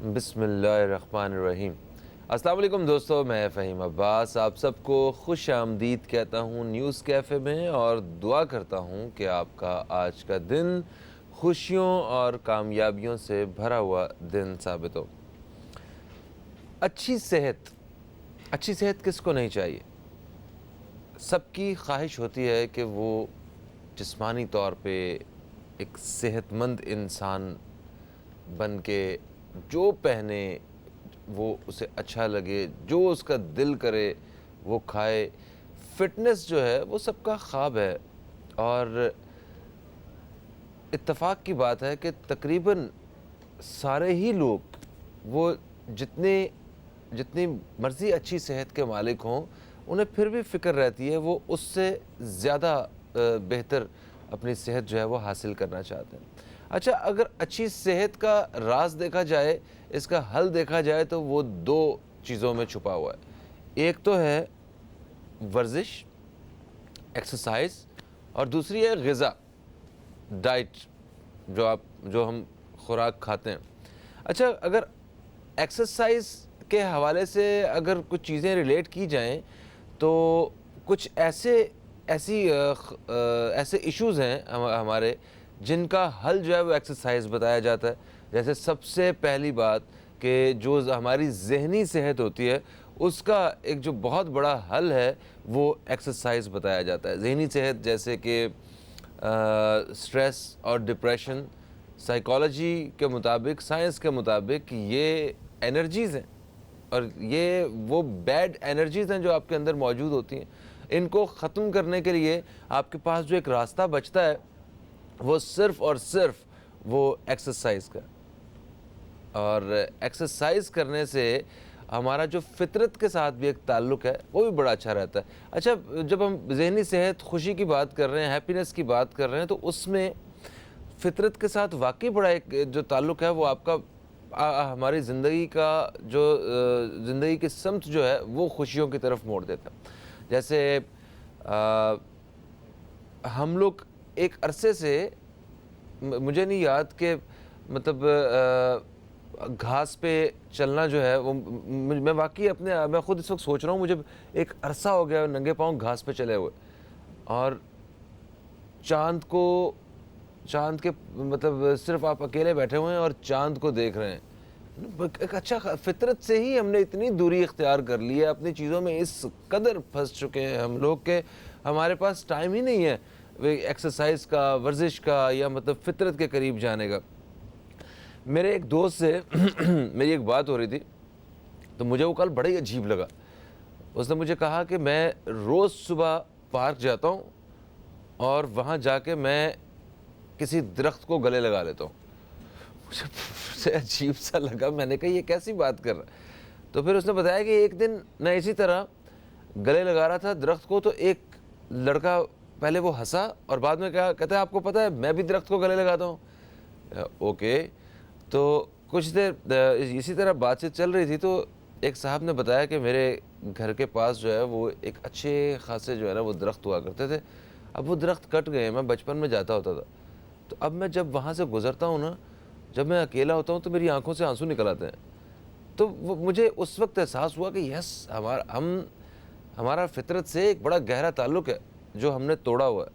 बिस्मिल्लाहिर्रहमानिर्रहीम। अस्सलाम वालेकुम दोस्तों, मैं फ़हीम अब्बास आप सबको खुश आमदीद कहता हूँ न्यूज़ कैफ़े में और दुआ करता हूँ कि आपका आज का दिन खुशियों और कामयाबियों से भरा हुआ दिन साबित हो। अच्छी सेहत किसको नहीं चाहिए? सबकी ख्वाहिश होती है कि वो जिस्मानी तौर पे एक सेहतमंद इंसान बन के जो पहने वो उसे अच्छा लगे, जो उसका दिल करे वो खाए। फ़िटनेस जो है वो सबका ख्वाब है और इत्तेफ़ाक की बात है कि तकरीबन सारे ही लोग वो जितने जितनी मर्ज़ी अच्छी सेहत के मालिक हों, उन्हें फिर भी फ़िक्र रहती है वो उससे ज़्यादा बेहतर अपनी सेहत जो है वो हासिल करना चाहते हैं। अच्छा, अगर अच्छी सेहत का राज़ देखा जाए, इसका हल देखा जाए तो वो 2 चीज़ों में छुपा हुआ है। एक तो है वर्जिश, एक्सरसाइज़ और दूसरी है ग़िज़ा, डाइट जो हम खुराक खाते हैं। अच्छा, अगर एक्सरसाइज़ के हवाले से अगर कुछ चीज़ें रिलेट की जाएँ तो कुछ ऐसे इश्यूज़ हैं हमारे जिनका हल जो है वो एक्सरसाइज़ बताया जाता है। जैसे सबसे पहली बात कि जो हमारी ज़हनी सेहत होती है उसका एक जो बहुत बड़ा हल है वो एक्सरसाइज़ बताया जाता है। ज़हनी सेहत जैसे कि स्ट्रेस और डिप्रेशन, साइकोलॉजी के मुताबिक, साइंस के मुताबिक ये एनर्जीज़ हैं और ये वो बैड एनर्जीज़ हैं जो आपके अंदर मौजूद होती हैं। इनको ख़त्म करने के लिए आपके पास जो एक रास्ता बचता है वो सिर्फ़ और सिर्फ़ वो एक्सरसाइज़ का। और एक्सरसाइज़ करने से हमारा जो फ़ितरत के साथ भी एक ताल्लुक़ है वो भी बड़ा अच्छा रहता है। अच्छा, जब हम ज़हनी सेहत, खुशी की बात कर रहे हैं, हैप्पीनेस की बात कर रहे हैं तो उसमें फ़ितरत के साथ वाक़ई बड़ा एक जो ताल्लुक़ है वो आपका हमारी ज़िंदगी का जो ज़िंदगी की समत जो है वो खुशियों की तरफ मोड़ देता है। जैसे हम लोग एक अरसे से मुझे नहीं याद कि मतलब घास पे चलना जो है वो मैं वाक़ई मैं खुद इस वक्त सोच रहा हूँ, मुझे एक अरसा हो गया नंगे पाँव घास पे चले हुए और चाँद के मतलब सिर्फ आप अकेले बैठे हुए हैं और चाँद को देख रहे हैं। एक अच्छा फितरत से ही हमने इतनी दूरी इख्तियार कर ली है, अपनी चीज़ों में इस कदर फंस चुके हैं हम लोग के हमारे पास टाइम ही नहीं है एक्सरसाइज का, वर्जिश का या मतलब फितरत के करीब जाने का। मेरे एक दोस्त से मेरी एक बात हो रही थी तो मुझे वो कल बड़ा ही अजीब लगा। उसने मुझे कहा कि मैं रोज़ सुबह पार्क जाता हूँ और वहाँ जाके मैं किसी दरख्त को गले लगा लेता हूँ। मुझे अजीब सा लगा, मैंने कहा ये कैसी बात कर रहा है। तो फिर उसने बताया कि एक दिन मैं इसी तरह गले लगा रहा था दरख्त को तो एक लड़का पहले वो हंसा और बाद में क्या कहता है, आपको पता है मैं भी दरख्त को गले लगाता हूँ। ओके, तो कुछ देर इसी तरह बातचीत चल रही थी तो एक साहब ने बताया कि मेरे घर के पास जो है वो एक अच्छे खासे जो है ना वो दरख्त हुआ करते थे। अब वो दरख्त कट गए, मैं बचपन में जाता होता था तो अब मैं जब वहाँ से गुज़रता हूँ ना, जब मैं अकेला होता हूँ तो मेरी आंखों से आंसू निकल आते हैं। तो वो मुझे उस वक्त एहसास हुआ कि यस, हमारा फितरत से एक बड़ा गहरा ताल्लुक़ है जो हमने तोड़ा हुआ है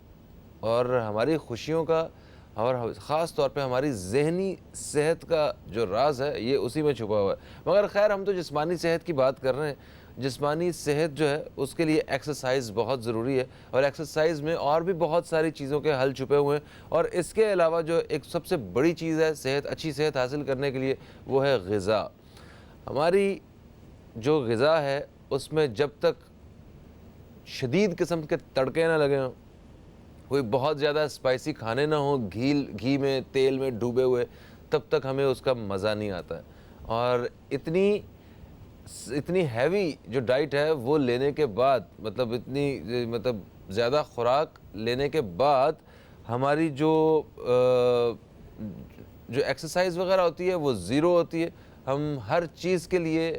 और हमारी खुशियों का और ख़ास तौर पे हमारी ज़हनी सेहत का जो राज़ है ये उसी में छुपा हुआ है। मगर ख़ैर, हम तो जिस्मानी सेहत की बात कर रहे हैं। जिस्मानी सेहत जो है उसके लिए एक्सरसाइज़ बहुत ज़रूरी है और एक्सरसाइज़ में और भी बहुत सारी चीज़ों के हल छुपे हुए हैं। और इसके अलावा जो एक सबसे बड़ी चीज़ है अच्छी सेहत हासिल करने के लिए वो है ग़िज़ा। हमारी जो ग़िज़ा है उसमें जब तक शदीद किस्म के तड़के ना लगे हों, कोई बहुत ज़्यादा स्पाइसी खाने ना हो, घी में, तेल में डूबे हुए, तब तक हमें उसका मज़ा नहीं आता है। और इतनी हैवी जो डाइट है वो लेने के बाद मतलब ज़्यादा खुराक लेने के बाद हमारी जो एक्सरसाइज़ वग़ैरह होती है वो ज़ीरो होती है। हम हर चीज़ के लिए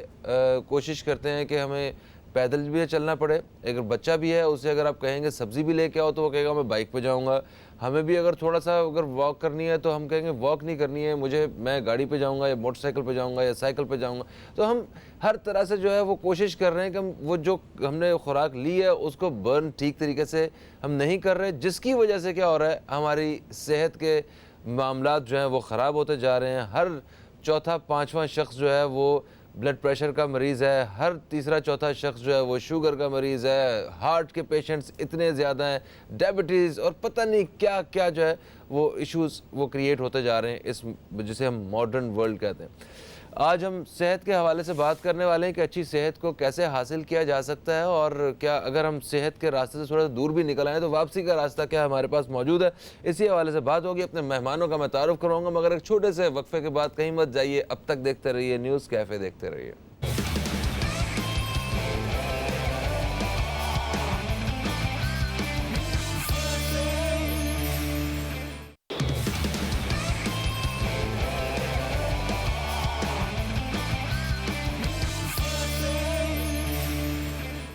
कोशिश करते हैं कि हमें पैदल भी चलना पड़े। अगर बच्चा भी है उसे अगर आप कहेंगे सब्ज़ी भी लेके आओ तो वो कहेगा मैं बाइक पे जाऊँगा। हमें भी अगर थोड़ा सा अगर वॉक करनी है तो हम कहेंगे वॉक नहीं करनी है मुझे, मैं गाड़ी पे जाऊंगा या मोटरसाइकिल पे जाऊंगा या साइकिल पे जाऊंगा। तो हम हर तरह से जो है वो कोशिश कर रहे हैं कि हम वो जो हमने खुराक ली है उसको बर्न ठीक तरीके से हम नहीं कर रहे, जिसकी वजह से क्या हो रहा है, हमारी सेहत के मामलात जो हैं वो ख़राब होते जा रहे हैं। हर चौथा पाँचवा शख्स जो है वो ब्लड प्रेशर का मरीज़ है, हर तीसरा चौथा शख्स जो है वो शुगर का मरीज़ है, हार्ट के पेशेंट्स इतने ज़्यादा हैं, डायबिटीज़ और पता नहीं क्या क्या जो है वो इश्यूज़ वो क्रिएट होते जा रहे हैं इस जिसे हम मॉडर्न वर्ल्ड कहते हैं। आज हम सेहत के हवाले से बात करने वाले हैं कि अच्छी सेहत को कैसे हासिल किया जा सकता है, और क्या अगर हम सेहत के रास्ते से थोड़ा दूर भी निकल आए तो वापसी का रास्ता क्या हमारे पास मौजूद है। इसी हवाले से बात होगी। अपने मेहमानों का मैं तारुफ कराऊंगा, मगर एक छोटे से वक्फे के बाद कहीं मत जाइए। अब तक देखते रहिए न्यूज़ कैफ़े, देखते रहिए।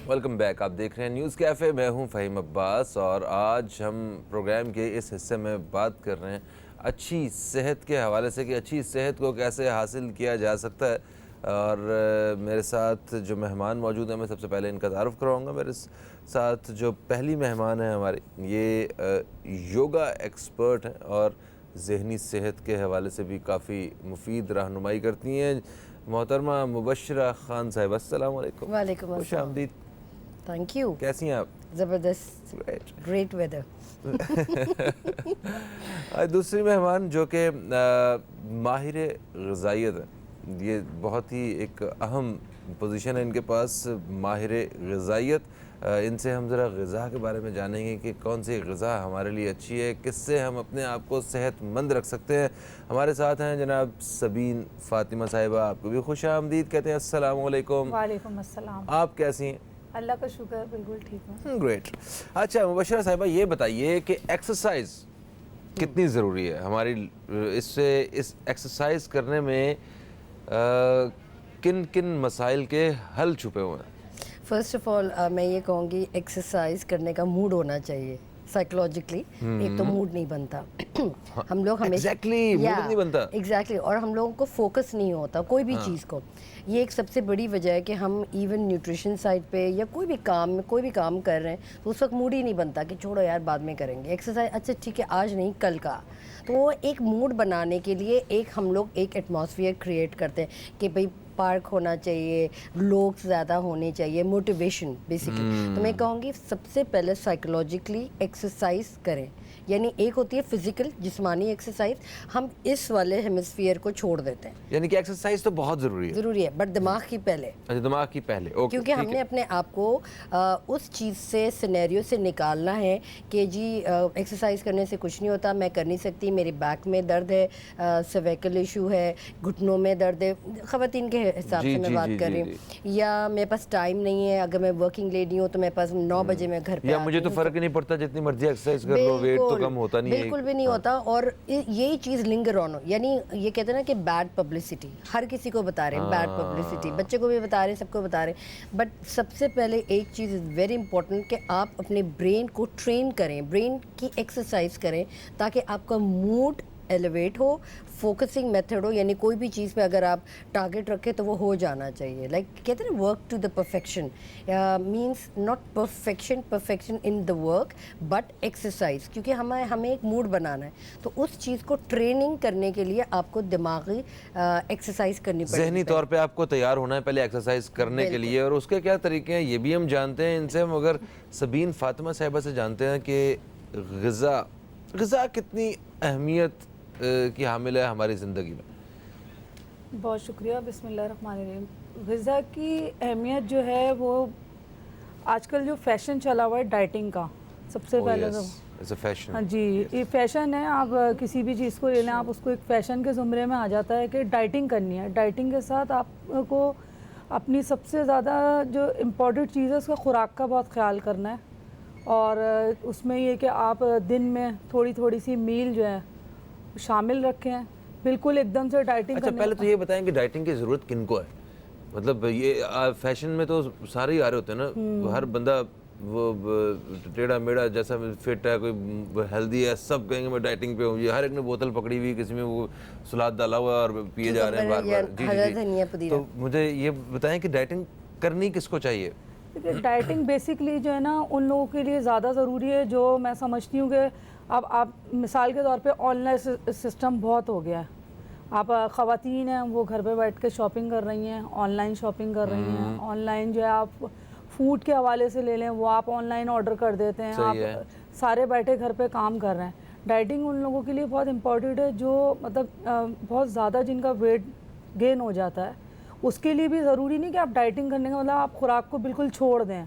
Welcome back. आप देख रहे हैं न्यूज़ कैफ़े, मैं हूं फ़हीम अब्बास, और आज हम प्रोग्राम के इस हिस्से में बात कर रहे हैं अच्छी सेहत के हवाले से कि अच्छी सेहत को कैसे हासिल किया जा सकता है। और मेरे साथ जो मेहमान मौजूद हैं, मैं सबसे पहले इनका तारुफ करवाऊँगा। मेरे साथ जो पहली मेहमान है हमारी, ये योगा एक्सपर्ट हैं और ज़हनी सेहत के हवाले से भी काफ़ी मुफीद रहनुमाई करती हैं। मोहतरमा मुबशरा खान साहिबा, अस्सलाम वालेकुम। वालेकुम खुश अस्सलाम। आमदीद। Thank you. कैसी हैं आप? ज़बरदस्त, ग्रेट वेदर। आज दूसरी मेहमान जो कि माहिर ग़िज़ाइयत है, ये बहुत ही एक अहम पोजीशन है इनके पास, माहिर ग़िज़ाइयत। इनसे हम ज़रा ग़िज़ा के बारे में जानेंगे कि कौन सी ग़िज़ा हमारे लिए अच्छी है, किससे हम अपने आप को सेहतमंद रख सकते हैं। हमारे साथ हैं जनाब सबीन फ़ातिमा साहिबा, आपको भी खुश आमदीद कहते हैं। अस्सलाम वालेकुम। वालेकुम अस्सलाम। आप कैसी हैं? अल्लाह का शुक्र है, बिल्कुल ठीक हूँ। ग्रेट। अच्छा मुबशरा साहिबा, ये बताइए कि एक्सरसाइज कितनी ज़रूरी है हमारी, इससे इस एक्सरसाइज करने में किन किन मसाइल के हल छुपे हुए हैं? फर्स्ट ऑफ ऑल मैं ये कहूँगी एक्सरसाइज करने का मूड होना चाहिए। साइकोलॉजिकली एक तो मूड नहीं बनता। हम लोग हमेशा Exactly, mood नहीं बनता। एग्जैक्टली, और हम लोगों को फोकस नहीं होता कोई भी चीज़ को। ये एक सबसे बड़ी वजह है कि हम इवन न्यूट्रिशन साइड पे या कोई भी काम कर रहे हैं तो उस वक्त मूड ही नहीं बनता कि छोड़ो यार बाद में करेंगे एक्सरसाइज, अच्छा ठीक है आज नहीं कल का। तो वो एक मूड बनाने के लिए हम लोग एक एटमॉस्फेयर क्रिएट करते हैं कि भाई पार्क होना चाहिए, लोग ज़्यादा होने चाहिए, मोटिवेशन बेसिकली। तो मैं कहूँगी सबसे पहले साइकोलॉजिकली एक्सरसाइज करें। यानी एक होती है फिजिकल जिस्मानी एक्सरसाइज, हम इस वाले हेमिस्फीयर को छोड़ देते हैं। यानी कि एक्सरसाइज तो बहुत ज़रूरी है बट दिमाग की पहले। अच्छा, दिमाग की पहले, ओके। क्योंकि हमने अपने आप को उस चीज़ से, सिनेरियो से निकालना है कि जी एक्सरसाइज करने से कुछ नहीं होता, मैं कर नहीं सकती, मेरी बैक में दर्द है, सर्वाइकल इशू है, घुटनों में दर्द है, ख़वातीन के हिसाब से मैं बात कर रही हूँ, या मेरे पास टाइम नहीं है, अगर मैं वर्किंग लेडी हूँ तो मेरे पास 9 बजे मैं घर पे या मुझे तो फ़र्क ही नहीं पड़ता, जितनी मर्जी एक्सरसाइज कर लो, वेट तो कम होता नहीं है। बिल्कुल भी नहीं होता। और यही चीज़ लिंगर ऑन हो, यानी ये कहते हैं ना कि बैड पब्लिसिटी, हर किसी को बता रहे हैं बैड पब्लिसिटी, बच्चे को भी बता रहे हैं, सबको बता रहे हैं। बट सबसे पहले एक चीज़ इज़ वेरी इंपॉर्टेंट कि आप अपने ब्रेन को ट्रेन करें, ब्रेन की एक्सरसाइज करें, ताकि आपका मूड एलिवेट हो, फोकसिंग मेथड हो। यानी कोई भी चीज़ पे अगर आप टारगेट रखें तो वो हो जाना चाहिए। लाइक कहते हैं work to the perfection, means not perfection in the work but exercise, क्योंकि हमें एक मूड बनाना है। तो उस चीज़ को ट्रेनिंग करने के लिए आपको दिमागी एक्सरसाइज करनी पड़ेगी। ज़हनी तौर पे आपको तैयार होना है पहले एक्सरसाइज करने के लिए, और उसके क्या तरीके हैं ये भी हम जानते हैं इनसे। हम अगर सबीन फ़ातिमा साहिबा से जानते हैं कि ग़िज़ा कितनी अहमियत की हामिल है हमारी ज़िंदगी में। बहुत शुक्रिया। बिस्मिल्लाहिर्रहमानिर्रहीम। ग़िज़ा की अहमियत जो है वो आजकल जो फ़ैशन चला हुआ है डाइटिंग का, सबसे पहले तो इट्स अ फैशन। हाँ जी, ये फ़ैशन है। आप किसी भी चीज़ को ले लें, आप उसको एक फ़ैशन के ज़ुमरे में आ जाता है कि डाइटिंग करनी है। डाइटिंग के साथ आपको अपनी सबसे ज़्यादा जो इम्पोर्टेंट चीज़ है उसका खुराक का बहुत ख्याल करना है। और उसमें ये कि आप दिन में थोड़ी थोड़ी सी मील जो है शामिल रखें हैं, बिल्कुल एकदम से डाइटिंग। अच्छा पहले तो ये बताएं कि डाइटिंग की ज़रूरत किनको है? मतलब ये फैशन में तो सारे ही आ रहे होते हैं ना, हर बंदा टेढ़ा मेढ़ा जैसा फिट है, कोई हेल्दी है, सब कहेंगे मैं डाइटिंग पे हूँ। ये हर एक ने बोतल पकड़ी हुई, किसी में वो सलाद डाला हुआ है और पिए जा रहे हैं बार बार। हरा धनिया पुदीना। तो मुझे ये बताएं कि डाइटिंग करनी किसको चाहिए? देखिए, डाइटिंग बेसिकली जो है ना उन लोगों के लिए ज़्यादा ज़रूरी है जो मैं समझती हूँ कि अब आप मिसाल के तौर पे ऑनलाइन सिस्टम बहुत हो गया है। आप ख़वातीन हैं वो घर पे बैठ के शॉपिंग कर रही हैं, ऑनलाइन शॉपिंग कर रही हैं, ऑनलाइन जो है आप फूड के हवाले से ले लें वो आप ऑनलाइन ऑर्डर कर देते हैं, आप सारे बैठे घर पे काम कर रहे हैं। डाइटिंग उन लोगों के लिए बहुत इम्पोर्टेंट है जो मतलब बहुत ज़्यादा जिनका वेट गेन हो जाता है, उसके लिए भी ज़रूरी नहीं कि आप डाइटिंग करने का मतलब आप खुराक को बिल्कुल छोड़ दें।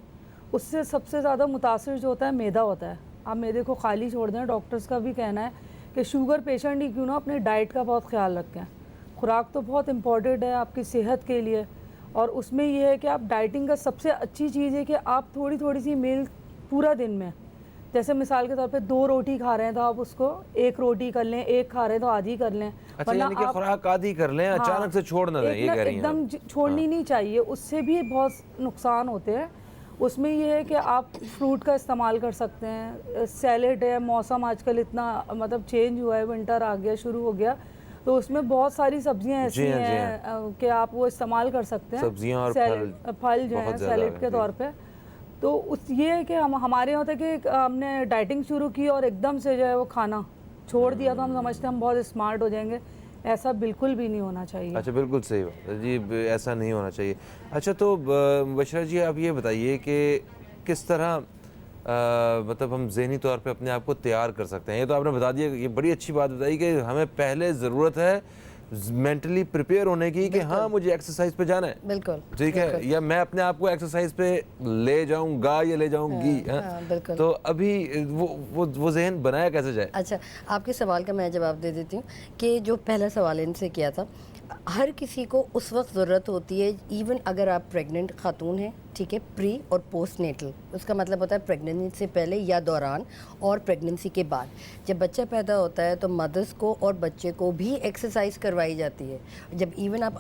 उससे सबसे ज़्यादा मुतासिर जो होता है मैदा होता है। आप मैदे को खाली छोड़ दें। डॉक्टर्स का भी कहना है कि शुगर पेशेंट ही क्यों ना अपने डाइट का बहुत ख्याल रखें। खुराक तो बहुत इम्पॉर्टेंट है आपकी सेहत के लिए, और उसमें यह है कि आप डाइटिंग का सबसे अच्छी चीज़ है कि आप थोड़ी थोड़ी सी मील पूरा दिन में, जैसे मिसाल के तौर पे 2 रोटी खा रहे हैं तो आप उसको 1 रोटी कर लें, 1 खा रहे हैं तो आधी कर लें। अच्छा, यानी कि खुराक आधी कर लें, अचानक से छोड़ ना दें, ये कह रही हैं एकदम छोड़नी नहीं चाहिए, उससे भी बहुत नुकसान होते हैं। उसमें ये है कि आप फ्रूट का इस्तेमाल कर सकते हैं, सैलेड है, मौसम आजकल इतना मतलब चेंज हुआ है, विंटर आ गया, शुरू हो गया, तो उसमें बहुत सारी सब्जियां ऐसी हैं कि आप वो इस्तेमाल कर सकते हैं। सब्जियां और फल जो हैं सैलेड के तौर पे। तो उस ये है कि हमारे यहाँ होता है कि हमने डाइटिंग शुरू की और एकदम से जो है वो खाना छोड़ दिया तो हम समझते हैं हम बहुत स्मार्ट हो जाएंगे। ऐसा बिल्कुल भी नहीं होना चाहिए। अच्छा, बिल्कुल सही बात है जी, ऐसा नहीं होना चाहिए। अच्छा, तो बशरा जी आप ये बताइए कि किस तरह मतलब हम ज़हनी तौर पे अपने आप को तैयार कर सकते हैं। ये तो आपने बता दिया, ये बड़ी अच्छी बात बताई कि हमें पहले ज़रूरत है मेंटली प्रिपेयर होने की कि हाँ मुझे एक्सरसाइज पे जाना है, बिल्कुल ठीक है, या मैं अपने आप को एक्सरसाइज पे ले जाऊंगा या ले जाऊंगी। बिल्कुल। तो अभी वो ज़हन बनाया कैसे जाए? अच्छा, आपके सवाल का मैं जवाब दे देती हूँ कि जो पहला सवाल इनसे किया था, हर किसी को उस वक्त ज़रूरत होती है, इवन अगर आप प्रेग्नेंट खातून हैं, ठीक है, प्री और पोस्ट नेटल, उसका मतलब होता है प्रेगनेंसी से पहले या दौरान और प्रेगनेंसी के बाद। जब बच्चा पैदा होता है तो मदर्स को और बच्चे को भी एक्सरसाइज करवाई जाती है। जब इवन आप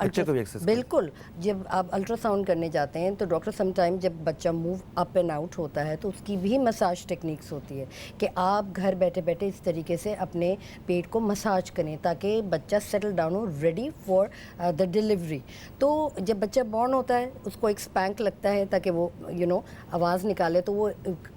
बिल्कुल, जब आप अल्ट्रासाउंड करने जाते हैं तो डॉक्टर समटाइम जब बच्चा मूव अप एंड आउट होता है तो उसकी भी मसाज टेक्निक्स होती है कि आप घर बैठे बैठे इस तरीके से अपने पेट को मसाज करें ताकि बच्चा सेटल डाउन हो, रेडी फॉर द डिलीवरी। तो जब बच्चा बॉर्न होता है उसको एक स्पैंक लगता है ताकि वो आवाज़ निकाले, तो वो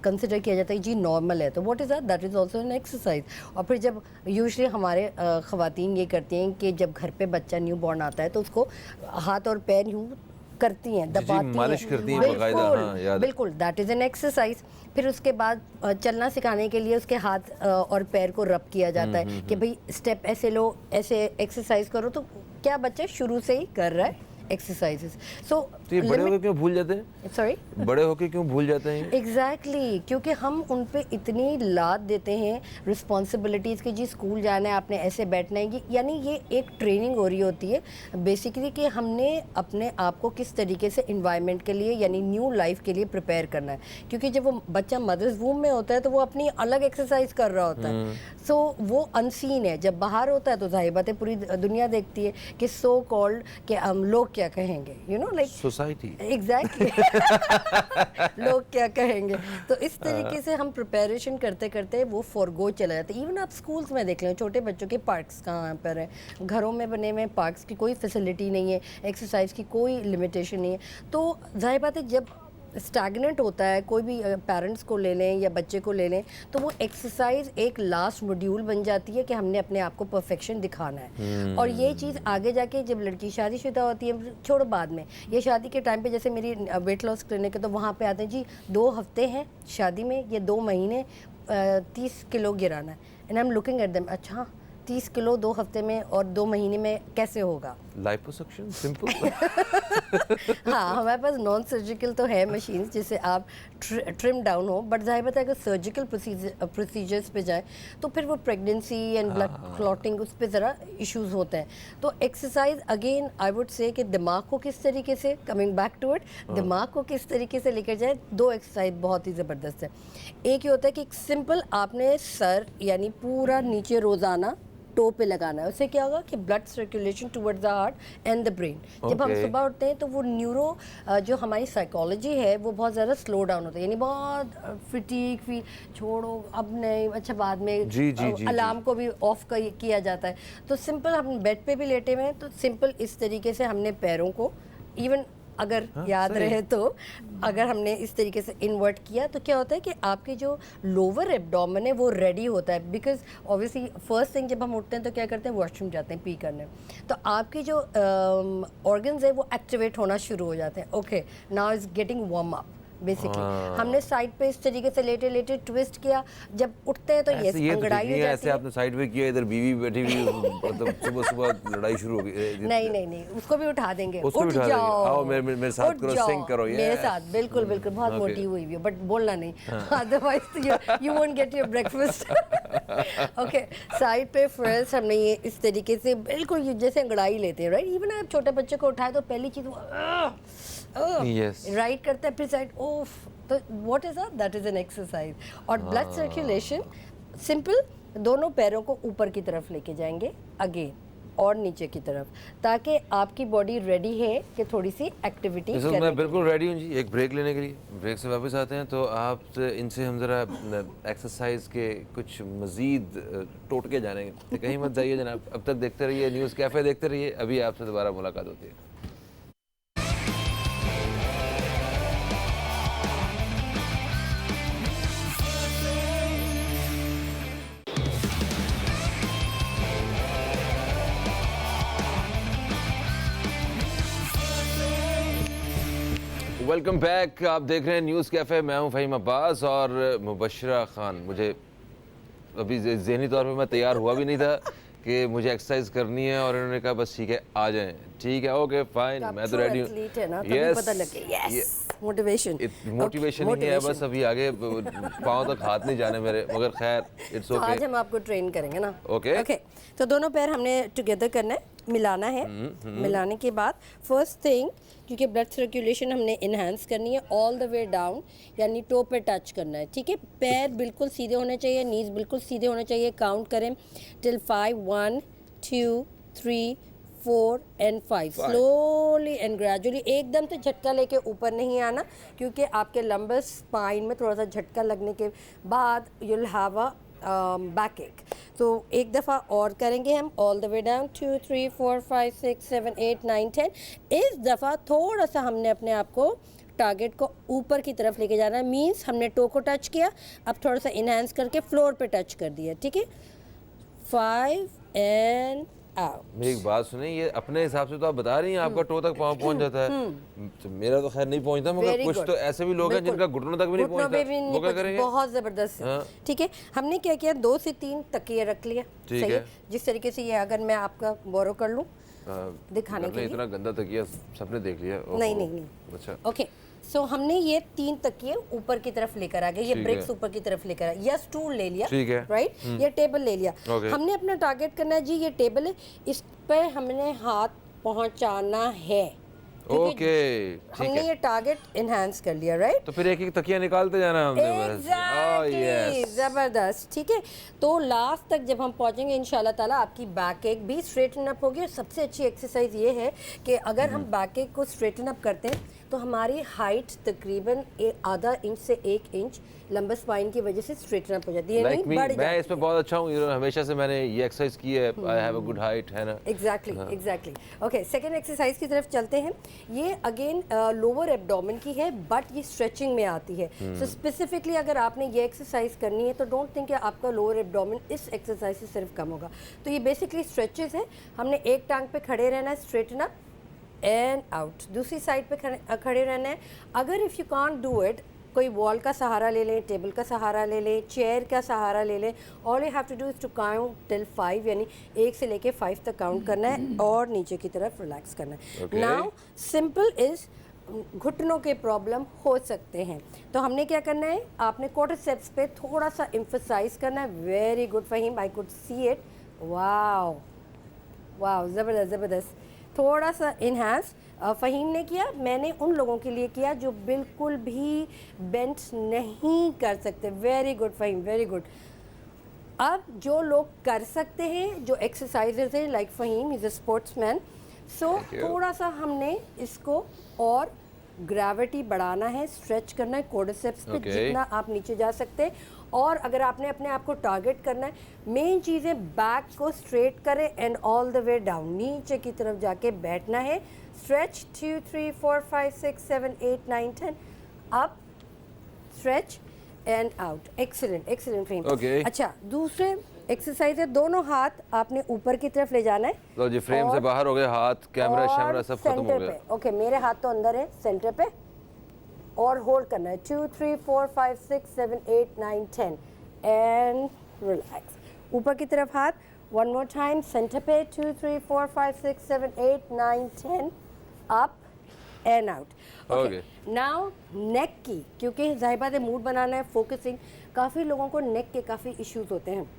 कंसिडर किया जाता है जी नॉर्मल है। तो what is that is also an exercise. और फिर जब यूजुअली हमारे ख़वातीन ये करती हैं कि जब घर पे बच्चा न्यू बॉर्न आता है तो उसको हाथ और पैर यूँ करती हैं, दबाती मालिश करती हैं बिल्कुल, हाँ, बिल्कुल, दैट इज़ एन एक्सरसाइज। फिर उसके बाद चलना सिखाने के लिए उसके हाथ और पैर को रब किया जाता है कि भाई स्टेप ऐसे लो, ऐसे एक्सरसाइज करो। तो क्या बच्चा शुरू से ही कर रहा है एक्सरसाइजेस। सो बड़े होकर क्यों भूल जाते हैं? सॉरी, बड़े होकर क्यों भूल जाते हैं? एग्जैक्टली, क्योंकि हम उन पे इतनी लाद देते हैं रिस्पॉन्सिबिलिटीज़ की, जी स्कूल जाना है, आपने ऐसे बैठना है, यानी ये एक ट्रेनिंग हो रही होती है बेसिकली कि हमने अपने आप को किस तरीके से इन्वायरमेंट के लिए यानी न्यू लाइफ के लिए प्रिपेयर करना है। क्योंकि जब वो बच्चा मदर्स वूम में होता है तो वो अपनी अलग एक्सरसाइज कर रहा होता है, सो वो अनसीन है। जब बाहर होता है तो जाहिर बात है पूरी दुनिया देखती है कि सो कॉल्ड कि हम लोग क्या कहेंगे, लाइक सोसाइटी, एग्जैक्टली लोग क्या कहेंगे। तो इस तरीके से हम प्रिपरेशन करते करते वो फॉरगो चला जाता है। इवन आप स्कूल्स में देख लें, छोटे बच्चों के पार्क्स कहाँ पर हैं, घरों में बने हुए पार्क्स की कोई फैसिलिटी नहीं है, एक्सरसाइज की कोई लिमिटेशन नहीं है। तो जाहिर बात है जब स्टैगनेंट होता है, कोई भी पेरेंट्स को ले लें या बच्चे को ले लें, तो वो एक्सरसाइज एक लास्ट मॉड्यूल बन जाती है कि हमने अपने आप को परफेक्शन दिखाना है। और ये चीज़ आगे जाके जब लड़की शादीशुदा होती है, छोड़ो बाद में, ये शादी के टाइम पे जैसे मेरी वेट लॉस क्लिनिक है तो वहाँ पे आते हैं जी 2 हफ्ते हैं शादी में, ये 2 महीने 30 किलो गिराना है। And I am looking at them, अच्छा 30 किलो 2 हफ्ते में और 2 महीने में कैसे होगा? Liposuction simple. हाँ, हमारे पास नॉन सर्जिकल तो है मशीन जिससे आप ट्रिम डाउन हो, बट जाहिर बात है अगर सर्जिकल प्रोसीजर्स पे जाए तो फिर वो प्रेगनेंसी एंड ब्लड क्लॉटिंग उस पर ज़रा इश्यूज होते हैं। तो exercise again I would say कि दिमाग को किस तरीके से, कमिंग बैक टू इट, दिमाग को किस तरीके से लेकर जाए। 2 एक्सरसाइज बहुत ही ज़बरदस्त है। एक ये होता है कि सिंपल आपने सर यानी पूरा नीचे रोज़ाना टो पे लगाना है। उससे क्या होगा कि blood circulation towards the heart and the brain. जब हम Okay. सुबह उठते हैं तो वो न्यूरो जो हमारी साइकोलॉजी है वो बहुत ज़्यादा स्लो डाउन होता है, यानी बहुत फिटीक फील, छोड़ो अब नहीं, अच्छा बाद में, जी, जी, जी, अलार्म को भी ऑफ किया जाता है। तो सिंपल हम बेड पे भी लेटे हुए हैं तो सिंपल इस तरीके से हमने पैरों को इवन अगर याद सही। रहे तो अगर हमने इस तरीके से इन्वर्ट किया तो क्या होता है कि आपके जो लोअर एब्डोमेन है वो रेडी होता है। बिकॉज ऑब्वियसली फर्स्ट थिंग जब हम उठते हैं तो क्या करते हैं, वॉशरूम जाते हैं पी करने, तो आपके जो ऑर्गन्स है वो एक्टिवेट होना शुरू हो जाते हैं। Okay, now is getting warm up basically. हमने साइड पे इस तरीके से लेटे लेटे ट्विस्ट किया, जब उठते हैं तो ऐसे ये तो अंगड़ाई ठीक हो नहीं है, जाती ऐसे है। आपने साइड पे किया, इधर बीवी बैठी हुई, मतलब सुबह सुबह लड़ाई शुरू हो गई। नहीं नहीं नहीं, उसको भी उठा देंगे। उसको उठ भी उठा देंगे। जाओ, आओ मेरे साथ उठ करो, जाओ, sing करो, मेरे yes। साथ बिल्कुल बिल्कुल। बहुत Okay। मोटी हुई भी हो बट बोलना नहीं, otherwise you won't get your breakfast. Okay, side पे फर्स्ट हमने ये इस तरीके से बिल्कुल जैसे अंगड़ाई लेते हैं, राइट। इवन आप छोटे बच्चे को उठाए तो पहली चीज Yes। राइट करते हैं, फिर साइड ओफ, तो what is that is an exercise. और ब्लड सर्कुलेशन सिंपल, दोनों पैरों को ऊपर की तरफ लेके जाएंगे अगेन और नीचे की तरफ, ताकि आपकी बॉडी रेडी है कि थोड़ी सी एक्टिविटी जैसे करें। मैं बिल्कुल रेडी हूँ जी, एक ब्रेक लेने के लिए। ब्रेक से वापस आते हैं तो आप इनसे हम ज़रा एक्सरसाइज के कुछ मज़ीद टोटके जानेंगे, तो कहीं मत जाइए जनाब। अब तक देखते रहिए न्यूज़ कैफ़े, देखते रहिए, अभी आपसे दोबारा मुलाकात होती है। वेलकम बैक, आप देख रहे हैं न्यूज़ कैफ़े। मैं हूं फ़हीम अब्बास और मुबशरा खान। मुझे अभी ज़हनी तौर पे मैं तैयार हुआ भी नहीं था कि मुझे एक्सरसाइज करनी है, और इन्होंने कहा बस ठीक है आ जाएं। ठीक है, ओके फाइन, मैं तो रेडी हूँ। यस, पता लगे, यस मोटिवेशन। मोटिवेशन ही है बस, अभी आगे पाँव तक हाथ नहीं जाने मेरे, मगर खैर इट्स तो ओके। आज हम आपको ट्रेन करेंगे ना। ओके। ओके, तो दोनों पैर हमने टुगेदर करना है, मिलाना है। मिलाने के बाद फर्स्ट थिंग, क्योंकि ब्लड सर्कुलेशन हमने इन्हांस करनी है, ऑल द वे डाउन, यानी टो पे टच करना है। ठीक है, पैर बिल्कुल सीधे होने चाहिए, नीज बिल्कुल सीधे होने चाहिए। काउंट करें till 5, 1 2 3 4 and 5। Slowly and gradually, एकदम से झटका लेके ऊपर नहीं आना, क्योंकि आपके लंबर स्पाइन में थोड़ा सा झटका लगने के बाद you will have a back एक। तो एक दफ़ा और करेंगे हम, ऑल द वे डाउन 2 3 4 5 6 7 8 9 10। इस दफ़ा थोड़ा सा हमने अपने आप को टारगेट को ऊपर की तरफ लेके जाना है। मीन्स हमने टो को टच किया, अब थोड़ा सा इनहेंस करके फ्लोर पे टच कर दिया। ठीक है, 5 एंड आउट। मेरी एक बात सुने, ये अपने हिसाब से तो आप बता रही हैं आपका टो तक पाँव पहुंच जाता है, तो मेरा तो खैर नहीं पहुंचता, मगर Very कुछ good। तो ऐसे भी लोग हैं जिनका घुटनों तक भी नहीं घुटनों पे भी पहुंचता, नहीं वो क्या पहुंच- करेंगे? बहुत ज़बरदस्त है। हाँ। ठीक है, हमने क्या किया, 2 से 3 तकिए रख लिया। ठीक सही है। जिस तरीके से ये अगर मैं आपका बोरो कर लूँ दिखाने के लिए। इतना गंदा तकिया सबने देख लिया। नहीं नहीं नहीं, अच्छा, ओके। सो हमने ये 3 तकिए ऊपर की तरफ लेकर आ गए, ये ठीक ब्रेक्स है। ऊपर की तरफ लेकर आए, या स्टूल ले लिया, ठीक है। राइट, या टेबल ले लिया। ओके। हमने अपना टारगेट करना है जी, ये टेबल है, इस पे हमने हाथ पहुंचाना है। क्योंकि ओके, ठीक हमने है। ये टारगेट इनहांस कर लिया, राइट। तो फिर एक एक तकिया निकालते जाना हमने बस। Exactly, yes। जबरदस्त। ठीक है, तो लास्ट तक जब हम पहुंचेंगे इंशाल्लाह ताला आपकी बैक एक भी स्ट्रेटन अप होगी। और सबसे अच्छी एक्सरसाइज ये है कि अगर हम बैक एक को स्ट्रेटन अप करते हैं तो हमारी हाइट तकरीबन आधा इंच से 1 इंच लंबा स्पाइन की वजह से स्ट्रेटन अप हो जाती है, Like नहीं me, बढ़ मैं जाती इसमें बहुत अच्छा हूँ, हमेशा से मैंने ये एक्सरसाइज की है। I have a good height, है ना। Exactly exactly. Okay, second exercise की तरफ चलते हैं। ये अगेन लोअर एब्डोमेन की है, बट ये स्ट्रेचिंग में आती है। सो स्पेसिफिकली अगर आपने ये एक्सरसाइज करनी है तो डोंट थिंक आपका लोअर एब्डोमेन इस एक्सरसाइज से सिर्फ कम होगा। तो ये बेसिकली स्ट्रेचेस है। हमने एक टांग पे खड़े रहना है, स्ट्रेटन अप एंड आउट, दूसरी साइड पे खड़े रहना है। अगर if you can't do it, कोई वॉल का सहारा ले लें, टेबल का सहारा ले लें, चेयर का सहारा ले लें। All you have to do is to count till 5, यानी 1 से लेके 5 तक काउंट करना है और नीचे की तरफ रिलैक्स करना है। Okay। नाउ सिंपल इज़, घुटनों के प्रॉब्लम हो सकते हैं, तो हमने क्या करना है, आपने क्वाड्रिसेप्स पे थोड़ा सा एम्फसाइज करना है। Very good Faheem, I could see it. Wow wow, ज़बरदस्त ज़बरदस्त। थोड़ा सा इनहांस फ़हीम ने किया, मैंने उन लोगों के लिए किया जो बिल्कुल भी बेंट नहीं कर सकते। Very good Faheem, very good. अब जो लोग कर सकते हैं, जो एक्सरसाइजेज हैं, like Faheem is a sportsman, so Thank you. थोड़ा सा हमने इसको और ग्रेविटी बढ़ाना है, स्ट्रेच करना है कोर्डिसेप्स पे Okay. जितना आप नीचे जा सकते हैं। और अगर आपने अपने आप को टारगेट करना है, मेन चीज़ें बैक को स्ट्रेट करें and all the way down, नीचे की तरफ जाके बैठना है। Stretch 2 3 4 5 6 7 8 9 10 up, stretch and out. Excellent excellent frame. Okay. अच्छा, दूसरे एक्सरसाइज है, दोनों हाथ आपने ऊपर की तरफ ले जाना है। लो जी, फ्रेम से और- बाहर हो गए, हाथ कैमरा और शैमरा सब खत्म हो सेंटर गया। पे। ओके, मेरे हाथ तो अंदर है, सेंटर पे, और होल्ड करना है 2 3 4 5 6 7 8 9 10 एंड रिलैक्स। ऊपर की तरफ हाथ, वन मोर टाइम, सेंटर पे 2 3 4 5 6 7 8 9 10 up and out. Okay. Now neck की, क्योंकि जाहिर बात है मूड बनाना है, फोकसिंग, काफ़ी लोगों को नेक के काफ़ी इश्यूज होते हैं,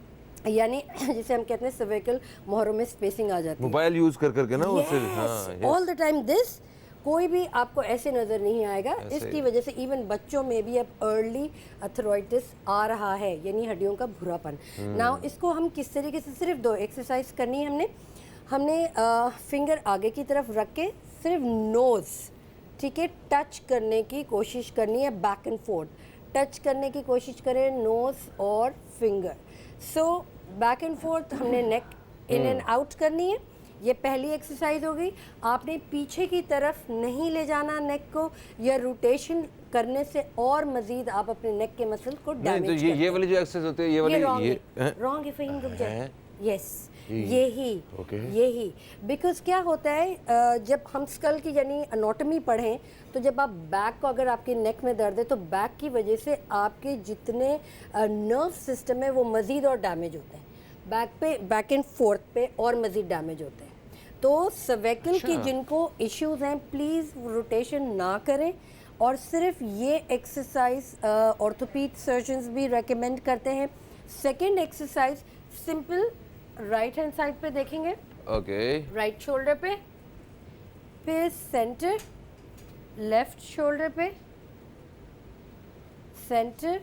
यानी जिसे हम कहते हैं सर्वाइकल मोहरों में स्पेसिंग आ जाती है। मोबाइल यूज कर करके ना उससे, हाँ, yes. All the time this, कोई भी आपको ऐसे नज़र नहीं आएगा। ऐसे इसकी ही। वजह से इवन बच्चों में भी अब अर्ली अर्थराइटिस आ रहा है, यानी हड्डियों का भूरापन। नाउ इसको हम किस तरीके से, सिर्फ 2 एक्सरसाइज करनी है हमने फिंगर आगे की तरफ रख के सिर्फ नोज़, ठीक है, टच करने की कोशिश करनी है, बैक एंड फोर्थ टच करने की कोशिश करें, नोज़ और finger. So back and fourth हमने नेक इन एंड आउट करनी है। ये पहली एक्सरसाइज हो गई। आपने पीछे की तरफ नहीं ले जाना नेक को, या रोटेशन करने से और मजीद आप अपने नेक के मसल को नहीं डैमेज तो ये वाली जो एक्सरसाइज होती है, ये वाली, ये रॉन्ग है फ़हीम, रुक जाए। हैं? यस, यही। यही बिकॉज क्या होता है, जब हम स्कल की यानी अनोटमी पढ़ें, तो जब आप बैक को, अगर आपके नेक में दर्द है तो बैक की वजह से आपके जितने नर्व सिस्टम है वो मज़ीद और डैमेज होते हैं, बैक पे, बैक एंड फोर्थ पे और मज़ीद डैमेज होते हैं। तो सर्वाइकल की जिनको इश्यूज हैं, प्लीज़ रोटेशन ना करें, और सिर्फ ये एक्सरसाइज ऑर्थोपीड सर्जन्स भी रेकमेंड करते हैं। Second exercise simple, right hand side पे देखेंगे, ओके, राइट शोल्डर पे, फिर सेंटर, लेफ्ट शोल्डर पे, सेंटर,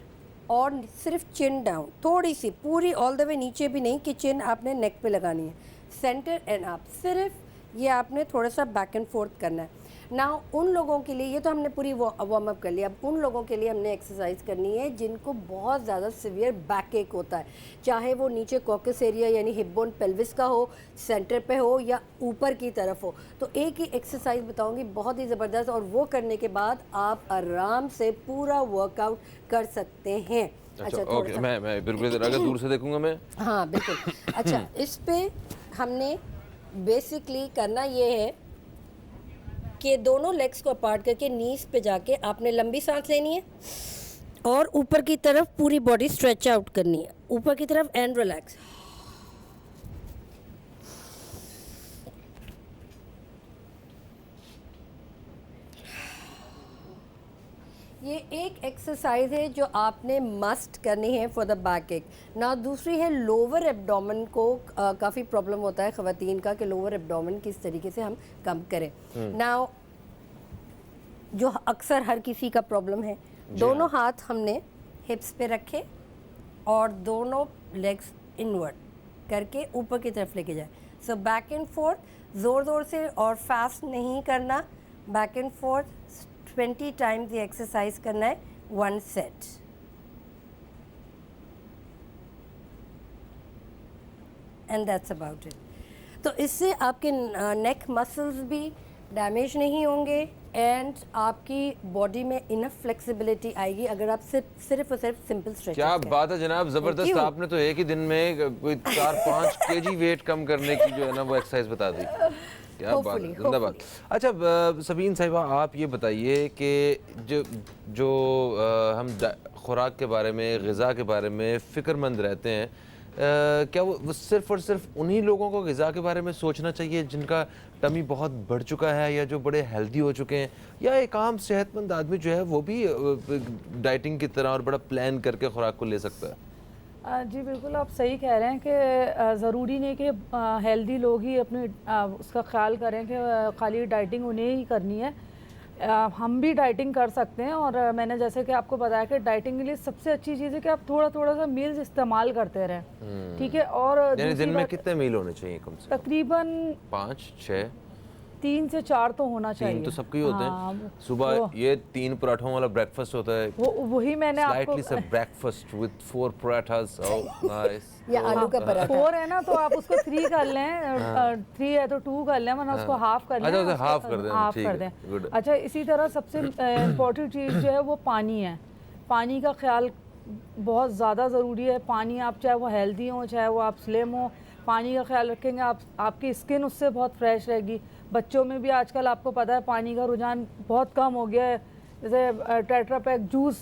और सिर्फ चिन डाउन, थोड़ी सी, पूरी ऑल द वे नीचे भी नहीं कि चिन आपने नेक पे लगानी है, सेंटर एंड अप, सिर्फ ये आपने थोड़ा सा बैक एंड फोर्थ करना है। नाउ उन लोगों के लिए, ये तो हमने पूरी वार्म अप कर लिया, अब उन लोगों के लिए हमने एक्सरसाइज करनी है जिनको बहुत ज़्यादा सिवियर बैक एक होता है, चाहे वो नीचे कॉकस एरिया यानी हिप बोन पेल्विस का हो, सेंटर पे हो, या ऊपर की तरफ हो। तो एक ही एक्सरसाइज बताऊंगी बहुत ही ज़बरदस्त, और वो करने के बाद आप आराम से पूरा वर्कआउट कर सकते हैं। अच्छा, ओके, मैं बिल्कुल इधर अगर दूर से देखूंगा मैं, हाँ बिल्कुल। अच्छा, इस पे हमने बेसिकली करना ये है कि दोनों लेग्स को अपार्ट करके नीज पे जाके आपने लंबी सांस लेनी है और ऊपर की तरफ पूरी बॉडी स्ट्रेच आउट करनी है, ऊपर की तरफ एंड रिलैक्स। ये एक एक्सरसाइज है जो आपने मस्ट करनी है फॉर द बैक एक। ना दूसरी है लोअर एब्डोमेन को काफ़ी प्रॉब्लम होता है ख़वातीन का कि लोअर एब्डोमेन किस तरीके से हम कम करें। नाउ जो अक्सर हर किसी का प्रॉब्लम है, दोनों हाथ हमने हिप्स पे रखे और दोनों लेग्स इनवर्ड करके ऊपर की तरफ लेके जाए। सो बैक एंड फोर्थ, ज़ोर ज़ोर से और फास्ट नहीं करना, बैक एंड फोर्थ 20 टाइम्स ये एक्सरसाइज करना है, 1 set. And that's about it. तो इससे आपके नेक मसल्स भी डैमेज नहीं होंगे एंड आपकी बॉडी में इनफ फ्लेक्सिबिलिटी आएगी अगर आप सिर्फ और सिर्फ सिंपल स्ट्रेच। क्या बात है जनाब, जबरदस्त। आपने तो एक ही दिन में कोई 4-5 केजी वेट कम करने की जो है ना वो एक्सरसाइज बता दी। क्या बात है, जिंदाबाद। अच्छा सबीन साहिबा, आप ये बताइए कि जो हम खुराक के बारे में, ग़िज़ा के बारे में फ़िक्रमंद रहते हैं, क्या वो सिर्फ़ और सिर्फ उन्हीं लोगों को ग़िज़ा के बारे में सोचना चाहिए जिनका टमी बहुत बढ़ चुका है या जो बड़े हेल्दी हो चुके हैं, या एक आम सेहतमंद आदमी जो है वो भी डाइटिंग की तरह और बड़ा प्लान करके खुराक को ले सकता है? जी बिल्कुल, आप सही कह रहे हैं कि ज़रूरी नहीं कि हेल्दी लोग ही अपने उसका ख्याल करें कि खाली डाइटिंग उन्हें ही करनी है। हम भी डाइटिंग कर सकते हैं और मैंने जैसे कि आपको बताया कि डाइटिंग के लिए सबसे अच्छी चीज़ है कि आप थोड़ा थोड़ा सा मील्स इस्तेमाल करते रहें, ठीक है। और यानी दूसरी दिन में बात, कितने मील होने चाहिए कम से कम? तकरीबन 5 6 3 से 4 तो होना चाहिए। 3 तो सबके ही होते हाँ, हैं। सुबह ये 3 पराठों वाला ब्रेकफास्ट होता है, वही मैंने आपको स्लाइटली सा breakfast with 4 parathas. Oh nice. या आलू का पराठा। 4 है ना, तो आप उसको 3 कर लें, 3 है तो 2 कर लें, वरना उसको हाफ कर लें। अच्छा, उसे उसको half कर दें, हाफ ठीक कर है, दें। good। अच्छा, इसी तरह सबसे इम्पोर्टेंट चीज़ जो है वो पानी है। पानी का ख्याल बहुत ज़्यादा ज़रूरी है। पानी, आप चाहे वो हेल्दी हो चाहे वो आप स्लिम हो, पानी का ख्याल रखेंगे आपकी स्किन उससे बहुत फ्रेश रहेगी। बच्चों में भी आजकल आपको पता है पानी का रुझान बहुत कम हो गया है। जैसे टेट्रा पैक जूस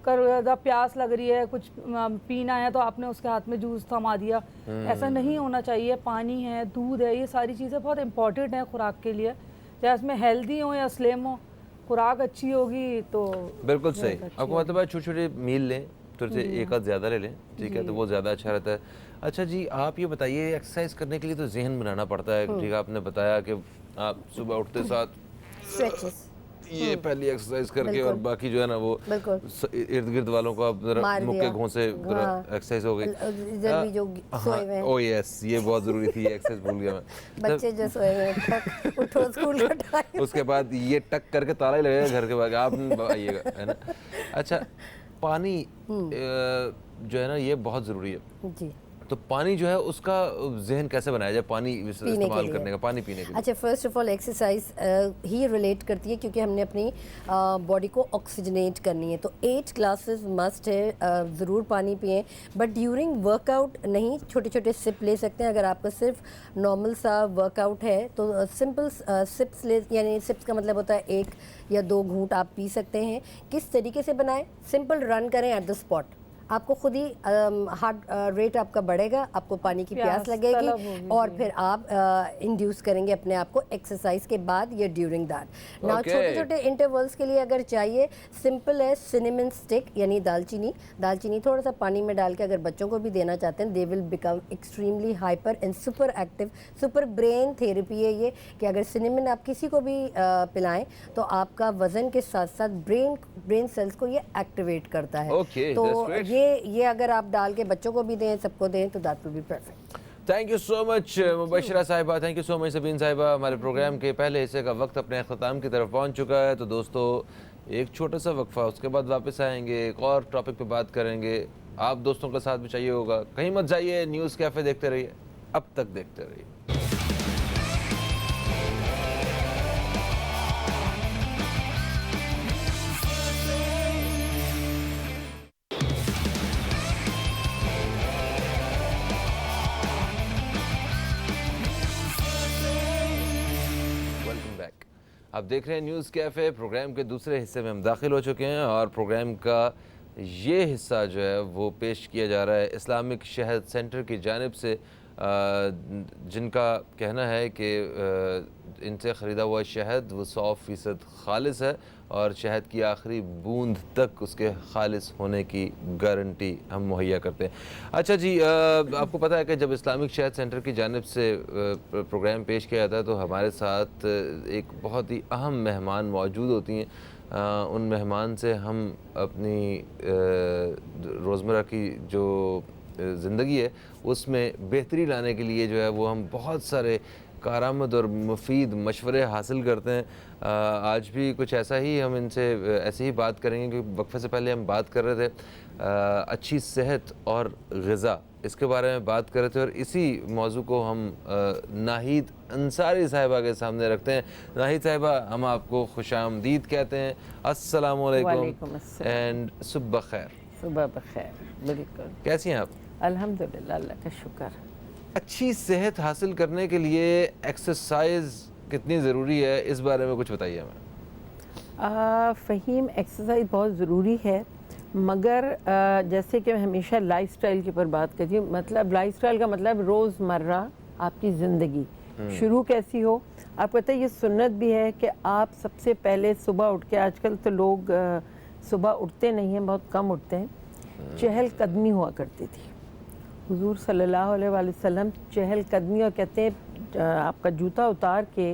कर, ज़्यादा प्यास लग रही है, कुछ पीना है तो आपने उसके हाथ में जूस थमा दिया, ऐसा नहीं होना चाहिए। पानी है, दूध है, ये सारी चीज़ें बहुत इंपॉर्टेंट हैं खुराक के लिए। चाहे उसमें हेल्दी हो या स्लिम हो, खुराक अच्छी होगी तो बिल्कुल सही। आपको मतलब है छोटे छोटे मील लें, थोड़े से एक आध ज़्यादा ले लें, ठीक है, तो वो ज़्यादा अच्छा रहता है। अच्छा जी, आप ये बताइए, एक्सरसाइज करने के लिए तो जहन बनाना पड़ता है, ठीक है। आपने बताया कि आप सुबह उठते साथ स्ट्रेचेस ये पहली एक्सरसाइज करके और बाकी जो है ना वो इर्द गिर्द वालों को आप जरा मार मुक्के दिया। घोंसे एक्सरसाइज हो गई। इधर भी जो सोए हुए हैं, ओ यस, ये बहुत जरूरी थी, ये एक्सरसाइज भूल गया मैं। बच्चे जो सोए हुए हैं, ठक, उठो स्कूल का टाइम। उसके बाद ये टक करके ताला ही लगेगा घर के बाहर, आप आइएगा, है ना। अच्छा, पानी जो है ना ये बहुत ज़रूरी है। जी। तो पानी जो है उसका जहन कैसे बनाया जाए, पानी इस्तेमाल करने का, पानी पीने के लिए? अच्छा, first of all exercise he relate करती है क्योंकि हमने अपनी बॉडी को ऑक्सीजनेट करनी है, तो 8 ग्लासेस मस्ट है। ज़रूर पानी पिएं, बट ड्यूरिंग वर्कआउट नहीं, छोटे छोटे सिप ले सकते हैं। अगर आपका सिर्फ नॉर्मल सा वर्कआउट है तो सिंपल सिप्स ले, यानी सिप्स का मतलब होता है 1 या 2 घूंट आप पी सकते हैं। किस तरीके से बनाएं? सिंपल रन करें एट द स्पॉट, आपको खुद ही हार्ट रेट आपका बढ़ेगा, आपको पानी की प्यास लगेगी और फिर आप इंड्यूस करेंगे अपने आप को एक्सरसाइज के बाद या ड्यूरिंग दैट। नाउ छोटे छोटे इंटरवल्स के लिए अगर चाहिए, सिंपल है, सिनेमन स्टिक यानी दालचीनी थोड़ा सा पानी में डाल के अगर बच्चों को भी देना चाहते हैं, they will become extremely hyper and super active. Super brain therapy है ये, कि अगर सिनेमन आप किसी को भी पिलाएं तो आपका वजन के साथ साथ ब्रेन सेल्स को ये एक्टिवेट करता है। तो ये अगर आप डाल के बच्चों को भी दें, सबको दें, तो that will be perfect. Thank you so much Mubashra साहिबा, thank you so much Sabeen साहिबा। हमारे प्रोग्राम के पहले हिस्से का वक्त अपने अख्ताम की तरफ पहुंच चुका है, तो दोस्तों एक छोटा सा वक्फा, उसके बाद वापस आएंगे, एक और टॉपिक पे बात करेंगे। आप दोस्तों का साथ भी चाहिए होगा, कहीं मत जाइए, न्यूज़ कैफ़े देखते रहिए, अब तक देखते रहिए। आप देख रहे हैं न्यूज़ कैफ़े। प्रोग्राम के दूसरे हिस्से में हम दाखिल हो चुके हैं और प्रोग्राम का ये हिस्सा जो है वो पेश किया जा रहा है इस्लामिक शहद सेंटर की जानिब से, जिनका कहना है कि इनसे ख़रीदा हुआ शहद वो 100% खालिस है और शहद की आखिरी बूंद तक उसके खालिस होने की गारंटी हम मुहैया करते हैं। अच्छा जी, आपको पता है कि जब इस्लामिक शहद सेंटर की जानिब से प्रोग्राम पेश किया जाता है तो हमारे साथ एक बहुत ही अहम मेहमान मौजूद होती हैं। उन मेहमान से हम अपनी रोज़मर्रा की जो ज़िंदगी है उसमें बेहतरी लाने के लिए जो है वो हम बहुत सारे कारआमद और मुफीद मशवरे हासिल करते हैं। आज भी कुछ ऐसा ही हम इनसे ऐसे ही बात करेंगे, क्योंकि वक्फे से पहले हम बात कर रहे थे अच्छी सेहत और ग़िज़ा, इसके बारे में बात कर रहे थे और इसी मौजू को हम नाहिद अंसारी साहिबा के सामने रखते हैं। नाहिद साहिबा, हम आपको खुशामदीद कहते हैं। अस्सलामु अलैकुम एंड सुबह खैर। सुबह बखैर। बिल्कुल। कैसी हैं आप? अल्हम्दुलिल्लाह, अल्लाह का शुक्र। अच्छी सेहत हासिल करने के लिए एक्सरसाइज कितनी ज़रूरी है, इस बारे में कुछ बताइए हमें। फ़हीम, एक्सरसाइज बहुत ज़रूरी है, मगर जैसे कि मैं हमेशा लाइफस्टाइल के ऊपर बात करती हूँ। मतलब लाइफस्टाइल का मतलब रोज़मर्रा आपकी ज़िंदगी शुरू कैसी हो। आपको पता है ये सुन्नत भी है कि आप सबसे पहले सुबह उठ के, आजकल तो लोग सुबह उठते नहीं हैं, बहुत कम उठते हैं, चहल कदमी हुआ करती थी। हुजूर सल्लल्लाहु अलैहि वसल्लम चहल कदमी, और कहते हैं आपका जूता उतार के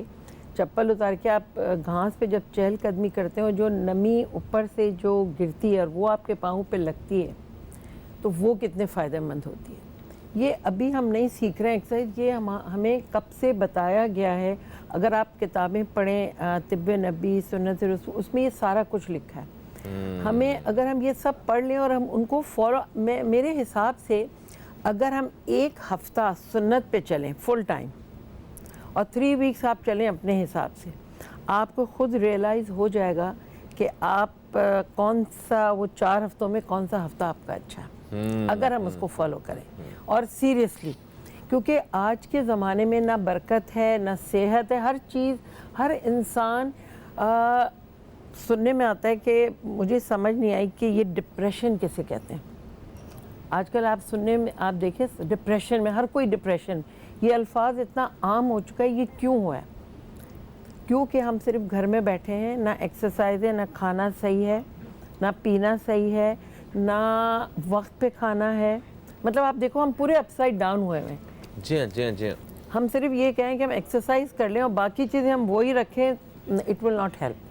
चप्पल उतार के आप घास पे जब चहलकदमी करते हो, जो नमी ऊपर से जो गिरती है और वो आपके पाँव पे लगती है, तो वो कितने फ़ायदेमंद होती है। ये अभी हम नहीं सीख रहे हैं एक्सरसाइज, ये हमें कब से बताया गया है। अगर आप किताबें पढ़ें तिब्ब नबी, सुन्नत रसूल, उसमें ये सारा कुछ लिखा है। हमें अगर हम ये सब पढ़ लें और हम उनको फॉलो, मेरे हिसाब से अगर हम एक हफ्ता सुन्नत पे चलें फुल टाइम और 3 वीक्स आप चलें अपने हिसाब से, आपको खुद रियलाइज़ हो जाएगा कि आप कौन सा वो 4 हफ्तों में कौन सा हफ्ता आपका अच्छा है, अगर हम उसको फॉलो करें और सीरियसली। क्योंकि आज के ज़माने में ना बरकत है ना सेहत है, हर चीज़, हर इंसान सुनने में आता है कि मुझे समझ नहीं आई कि ये डिप्रेशन किसे कहते हैं। आजकल आप सुनने में, आप देखें डिप्रेशन में, हर कोई डिप्रेशन, ये अल्फाज इतना आम हो चुका है। ये क्यों हुआ है? क्योंकि हम सिर्फ घर में बैठे हैं, ना एक्सरसाइज है, ना खाना सही है, ना पीना सही है, ना वक्त पे खाना है। मतलब आप देखो हम पूरे अपसाइड डाउन हुए हैं। जी हाँ, जी हाँ, जी हाँ। हम सिर्फ ये कहें कि हम एक्सरसाइज कर लें और बाकी चीज़ें हम वही रखें, इट विल नॉट हेल्प।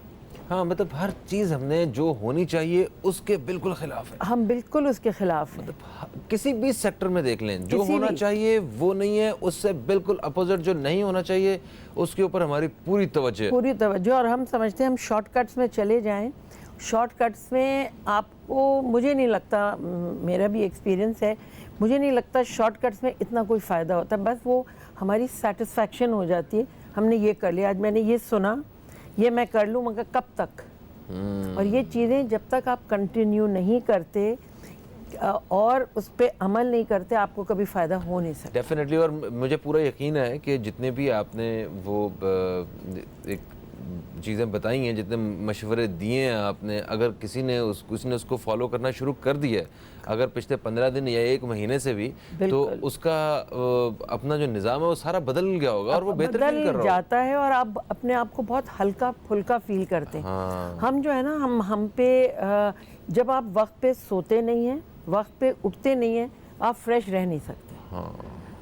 हाँ, मतलब हर चीज़ हमने जो होनी चाहिए उसके बिल्कुल खिलाफ है। हम बिल्कुल उसके खिलाफ हैं। किसी भी सेक्टर में देख लें, जो किसी होना भी। चाहिए वो नहीं है, उससे बिल्कुल अपोजिट जो नहीं होना चाहिए उसके ऊपर हमारी पूरी तवज्जो। पूरी तवज्जो, और हम समझते हैं हम शॉर्टकट्स में चले जाएं। शॉर्टकट्स में आपको, मुझे नहीं लगता, मेरा भी एक्सपीरियंस है, मुझे नहीं लगता शॉर्टकट्स में इतना कोई फ़ायदा होता है। बस वो हमारी सेटिस्फैक्शन हो जाती है, हमने ये कर लिया, आज मैंने ये सुना, ये मैं कर लूँ, मगर कब तक? और ये चीज़ें जब तक आप कंटिन्यू नहीं करते और उस पर अमल नहीं करते, आपको कभी फ़ायदा हो नहीं सकता। डेफिनेटली। और मुझे पूरा यकीन है कि जितने भी आपने वो एक चीज़ें बताई हैं, जितने मशवरे दिए हैं आपने, अगर किसी ने उसको फॉलो करना शुरू कर दिया है, अगर पिछले 15 दिन या 1 महीने से भी, तो उसका अपना जो निज़ाम है वो सारा बदल गया होगा और वो बेहतर फील कर रहा होगा। जाता है और आप अपने आप को बहुत हल्का फुल्का फील करते हैं। हाँ। हम जो है ना, हम पे जब आप वक्त पे सोते नहीं हैं, वक्त पे उठते नहीं हैं, आप फ्रेश रह नहीं सकते। हाँ।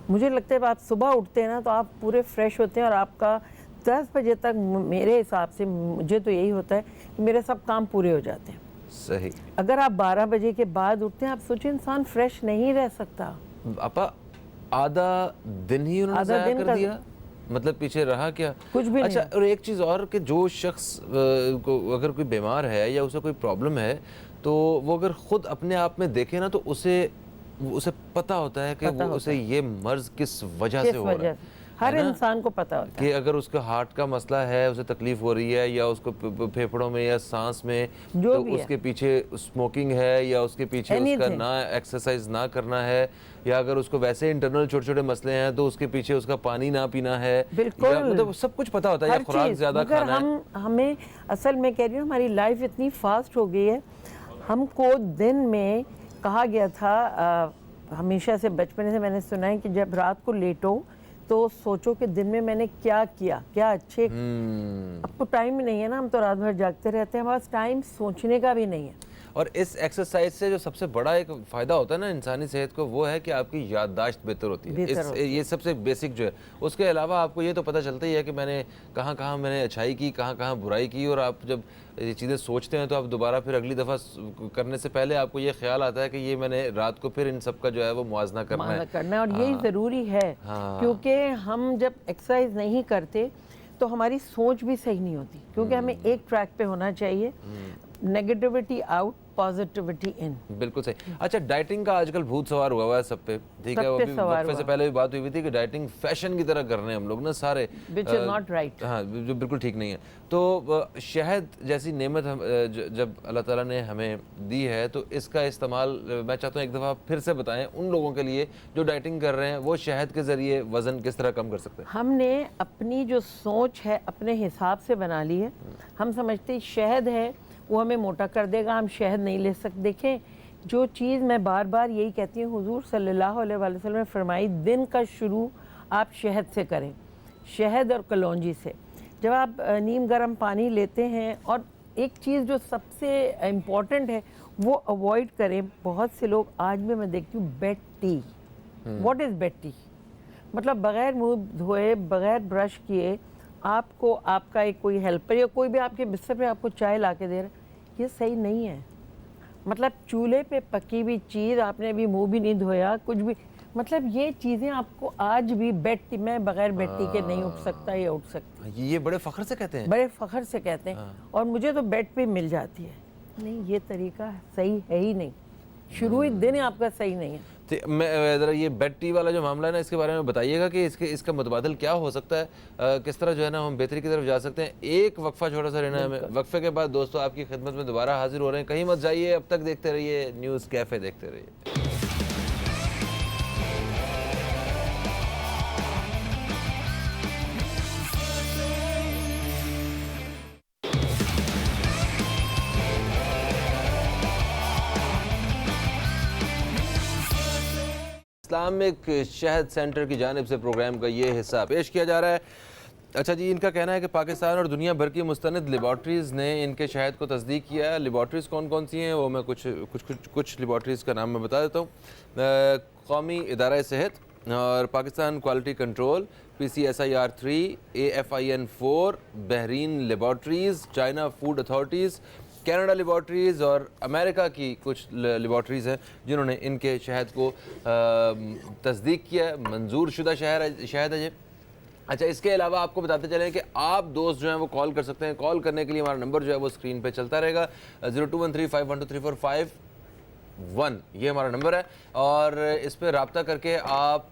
मुझे लगता है आप सुबह उठते हैं ना तो आप पूरे फ्रेश होते हैं और आपका 10 बजे तक, मेरे हिसाब से मुझे तो यही होता है कि मेरे सब काम पूरे हो जाते हैं। सही। अगर आप 12 बजे के बाद उठते हैं, आप सोचिए इंसान फ्रेश नहीं रह सकता। आपा आधा दिन ही उन्होंने आधा ज़ाया दिन कर दिया, मतलब पीछे रहा क्या? कुछ भी अच्छा, नहीं। और एक चीज़ और कि जो शख्स को अगर कोई बीमार है या उसे कोई प्रॉब्लम है, तो वो अगर खुद अपने आप में देखे ना, तो उसे पता होता है कि वो उसे ये मर्ज किस वजह से हो रहा है। हर है ना? इंसान को पता होता है कि अगर उसका हार्ट का मसला है, उसे तकलीफ हो रही है, या उसको फेफड़ों में या सांस में, जो तो भी है। उसके पीछे स्मोकिंग है, या उसके पीछे उसका Anything। ना एक्सरसाइज ना करना है, या अगर उसको वैसे इंटरनल छोटे छोटे मसले हैं तो उसके पीछे उसका पानी ना पीना है, बिल्कुल। या मतलब सब कुछ पता होता है, या हर खुराक चीज़। ज्यादा मगर खाना है। हमें असल में कह रही हूँ, हमारी लाइफ इतनी फास्ट हो गई है। हमको दिन में कहा गया था, हमेशा से बचपन से मैंने सुना है कि जब रात को लेटो तो सोचो कि दिन में मैंने क्या किया, क्या अच्छे। अब तो टाइम ही नहीं है ना, हम तो रात भर जागते रहते हैं, हमारे पास टाइम सोचने का भी नहीं है। और इस एक्सरसाइज से जो सबसे बड़ा एक फ़ायदा होता है ना इंसानी सेहत को, वो है कि आपकी याददाश्त बेहतर होती है। ये सबसे बेसिक जो है। उसके अलावा आपको ये तो पता चलता ही है कि मैंने कहाँ कहाँ मैंने अच्छाई की, कहाँ कहाँ बुराई की, और आप जब ये चीज़ें सोचते हैं तो आप दोबारा फिर अगली दफ़ा करने से पहले आपको ये ख्याल आता है कि ये मैंने रात को फिर इन सब का जो है वो मुआवजा करना है। और यही ज़रूरी है, क्योंकि हम जब एक्सरसाइज नहीं करते तो हमारी सोच भी सही नहीं होती, क्योंकि हमें एक ट्रैक पे होना चाहिए, नेगेटिविटी आउट, पॉजिटिविटी इन। बिल्कुल सही। अच्छा, डाइटिंग का आजकल भूत सवार हुआ है सब पे, ठीक है? वो भी वक्फे से पहले भी बात हुई थी कि डाइटिंग फैशन की तरह कर रहे हैं हम लोग ना सारे, व्हिच इज नॉट राइट। हाँ, जो बिल्कुल ठीक नहीं है। तो शहद जैसी नेमत जब अल्लाह ताला ने हमें दी है, तो इसका इस्तेमाल मैं चाहता हूँ एक दफ़ा फिर से बताएं उन लोगों के लिए जो डाइटिंग कर रहे हैं, वो शहद के ज़रिए वज़न किस तरह कम कर सकते हैं। हमने अपनी जो सोच है अपने हिसाब से बना ली है। हम समझते शहद है वो हमें मोटा कर देगा, हम शहद नहीं ले सकते। देखें, जो चीज़ मैं बार बार यही कहती हूँ, हुजूर सल्लल्लाहु अलैहि वसल्लम ने फरमाई, दिन का शुरू आप शहद से करें, शहद और कलौंजी से। जब आप नीम गर्म पानी लेते हैं, और एक चीज़ जो सबसे इम्पॉर्टेंट है वो अवॉइड करें। बहुत से लोग आज भी मैं देखती हूँ bed tea. What is bed tea? मतलब बग़ैर मुँह धोए, बग़ैर ब्रश किए आपको आपका एक कोई हेल्पर या कोई भी आपके बिस्तर पे आपको चाय ला के दे रहा है, ये सही नहीं है। मतलब चूल्हे पे पकी हुई चीज़, आपने अभी मुंह भी नहीं धोया, कुछ भी, मतलब ये चीज़ें आपको आज भी बेड, मैं बगैर बेड टी के नहीं उठ सकता या उठ सकती, ये बड़े फख्र से कहते हैं। बड़े फ़ख्र से कहते हैं। और मुझे तो बेड पे मिल जाती है। नहीं, ये तरीका सही है ही नहीं, शुरू ही दिन आपका सही नहीं है। तो मैं ज़रा ये बेड टी वाला जो मामला है ना, इसके बारे में बताइएगा कि इसका मुतबादल क्या हो सकता है, किस तरह जो है ना हम बेहतरी की तरफ जा सकते हैं। एक वक्फा छोटा सा लेना है हमें, वक्फे के बाद दोस्तों आपकी खिदमत में दोबारा हाजिर हो रहे हैं। कहीं मत जाइए, अब तक देखते रहिए न्यूज़ कैफ़े, देखते रहिए। इस्लामिक शहद सेंटर की जानिब से प्रोग्राम का ये हिस्सा पेश किया जा रहा है। अच्छा जी, इनका कहना है कि पाकिस्तान और दुनिया भर की मुस्तनद लेबॉर्ट्रीज़ ने इनके शहद को तस्दीक किया है। लेबॉर्ट्रीज़ कौन कौन सी हैं वो मैं कुछ लेबॉर्ट्रीज़ का नाम मैं बता देता हूँ। कौमी इदारा सेहत और Pakistan quality control, PCSIR3, AFIN4, Bahrain laboratories, China food authorities, Canada laboratories और अमेरिका की कुछ लेबॉर्ट्रीज़ हैं जिन्होंने इनके शहद को तस्दीक किया है। मंजूर शुदा शहद है ये। अच्छा, इसके अलावा आपको बताते चलें कि आप दोस्त जो हैं वो कॉल कर सकते हैं। कॉल करने के लिए हमारा नंबर जो है वो स्क्रीन पे चलता रहेगा, 0213512345 ये हमारा नंबर है। और इस पर रब्ता करके आप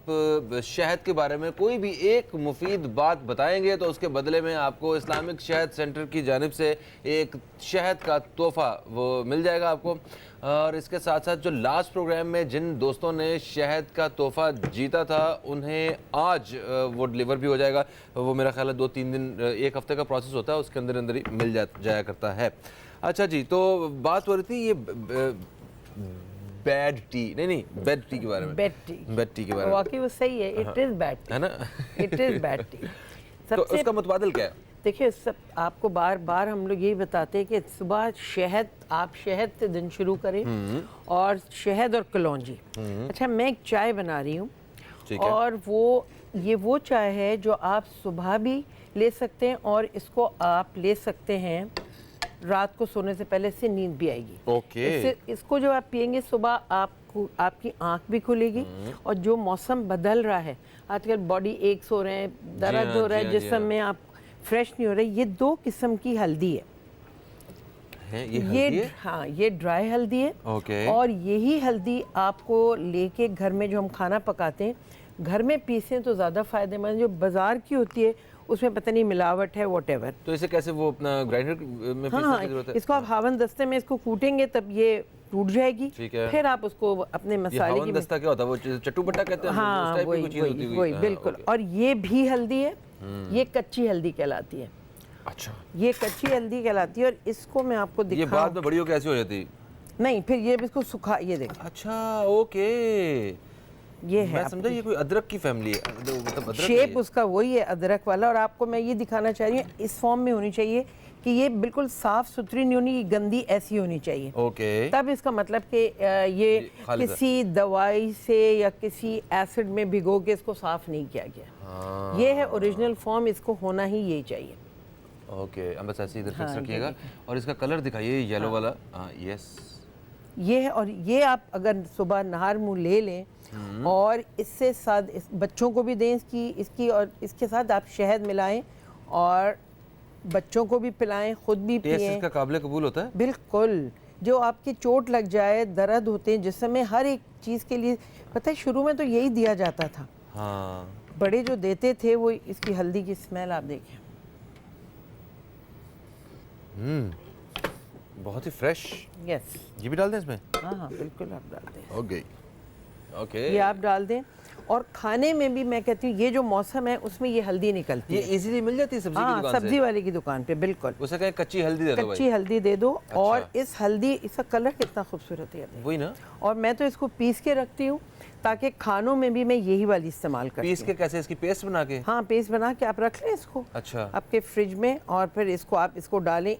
शहद के बारे में कोई भी एक मुफीद बात बताएंगे तो उसके बदले में आपको इस्लामिक शहद सेंटर की जानिब से एक शहद का तोहफ़ा वो मिल जाएगा आपको। और इसके साथ साथ जो लास्ट प्रोग्राम में जिन दोस्तों ने शहद का तोहफ़ा जीता था उन्हें आज वो डिलीवर भी हो जाएगा। वो मेरा ख्याल है 2-3 दिन, एक हफ़्ते का प्रोसेस होता है, उसके अंदर अंदर ही मिल जाया करता है। अच्छा जी, तो बात हो रही थी ये बैड टी, नहीं बेड टी के बारे में। बेड टी के बारे में वाकई वो सही है, इट इज़ बैड टी, है ना? It is bad T. तो उसका मुतबादिल क्या है? देखिए, सब आपको बार बार हम लोग यही बताते हैं कि सुबह शहद, आप शहद से दिन शुरू करें, और शहद और कलौंजी। अच्छा, मैं एक चाय बना रही हूँ और वो चाय है जो आप सुबह भी ले सकते हैं और इसको आप ले सकते हैं रात को सोने से पहले, से नींद भी आएगी। ओके। इसको जो आप पियेंगे सुबह आपको, आपकी आंख भी खुलेगी। और जो मौसम बदल रहा है आजकल, बॉडी एक्स हो रहे हैं, दर्द हो रहा है जिस्म में, आप फ्रेश नहीं हो रहे, ये 2 किस्म की हल्दी है। ये हाँ, ये ड्राई हल्दी है। ओके। और यही हल्दी आपको लेके घर में जो हम खाना पकाते हैं, घर में पीसें तो ज़्यादा फायदेमंद। जो बाजार की होती है उसमें पता नहीं मिलावट है, व्हाटएवर। तो इसे कैसे वो अपना ग्राइंडर में पीसने की जरूरत है? इसको आप हावन दस्ते में इसको कूटेंगे तब ये टूट जाएगी। ठीक है। फिर आप उसको अपने मसाले हावन दस्ता क्या होता है? वो चट्टू बट्टा कहते हैं, हाँ, उस टाइप की चीज होती है। वही बिल्कुल। और ये भी हल्दी है, ये कच्ची हल्दी कहलाती है। अच्छा, ये कच्ची हल्दी कहलाती है। और इसको मैं आपको ये बाद में बड़ी हो कैसे हो जाती? नहीं, फिर ये इसको सुखा, ये देखो। अच्छा, ओके, ये है, मैं समझा ये कोई अदरक की फैमिली है, मतलब अदरक शेप उसका वही है, अदरक वाला। और आपको मैं ये दिखाना चाह रही हूँ, इस फॉर्म में होनी चाहिए कि ये बिल्कुल साफ सुथरी नहीं होनी, गंदी ऐसी होनी चाहिए। ओके। तब इसका मतलब कि ये किसी दवाई से या किसी एसिड में भिगो के इसको साफ नहीं किया गया। ये है ओरिजिनल फॉर्म, इसको होना ही यही चाहिए। ओके, अब बस ऐसे इधर फिक्स रखिएगा। और इसका कलर दिखाइए, येलो वाला। यस, ये है। और ये आप अगर सुबह नहार मुँह ले लें और इससे साथ बच्चों को भी दें इसकी और इसके साथ आप शहद मिलाएं और बच्चों को भी पिलाएं, खुद भी पिएं। टेस्ट इसका काबिल कबूल होता है? बिल्कुल। जो आपकी चोट लग जाए, दर्द होते हैं जिसमें, हर एक चीज़ के लिए, पता है शुरू में तो यही दिया जाता था। हाँ, बड़े जो देते थे वो इसकी हल्दी की स्मेल आप देखें। बहुत ही फ्रेश। यस, ये भी डाल दें इसमें? हाँ बिल्कुल, आप डाल दें। ओके, ओके, ये आप डाल दें। और खाने में भी मैं कहती हूँ, ये जो मौसम है उसमें ये हल्दी निकलती ये है। इजीली मिल जाती है सब्जी की दुकान से? सब्जी वाले की दुकान पे बिल्कुल। उसे कहें कच्ची हल्दी दे दो भाई। कच्ची हल्दी दे दो। अच्छा। और इस हल्दी, इसका कलर कितना खूबसूरत है, वही ना। और मैं तो इसको पीस के रखती हूँ ताकि खानों में भी मैं यही वाली इस्तेमाल करती हूँ। पीस के कैसे? इसकी पेस्ट बना के? हाँ, पेस्ट बना के आप रख लें इसको। अच्छा। आपके फ्रिज में, और फिर इसको आप इसको डालें।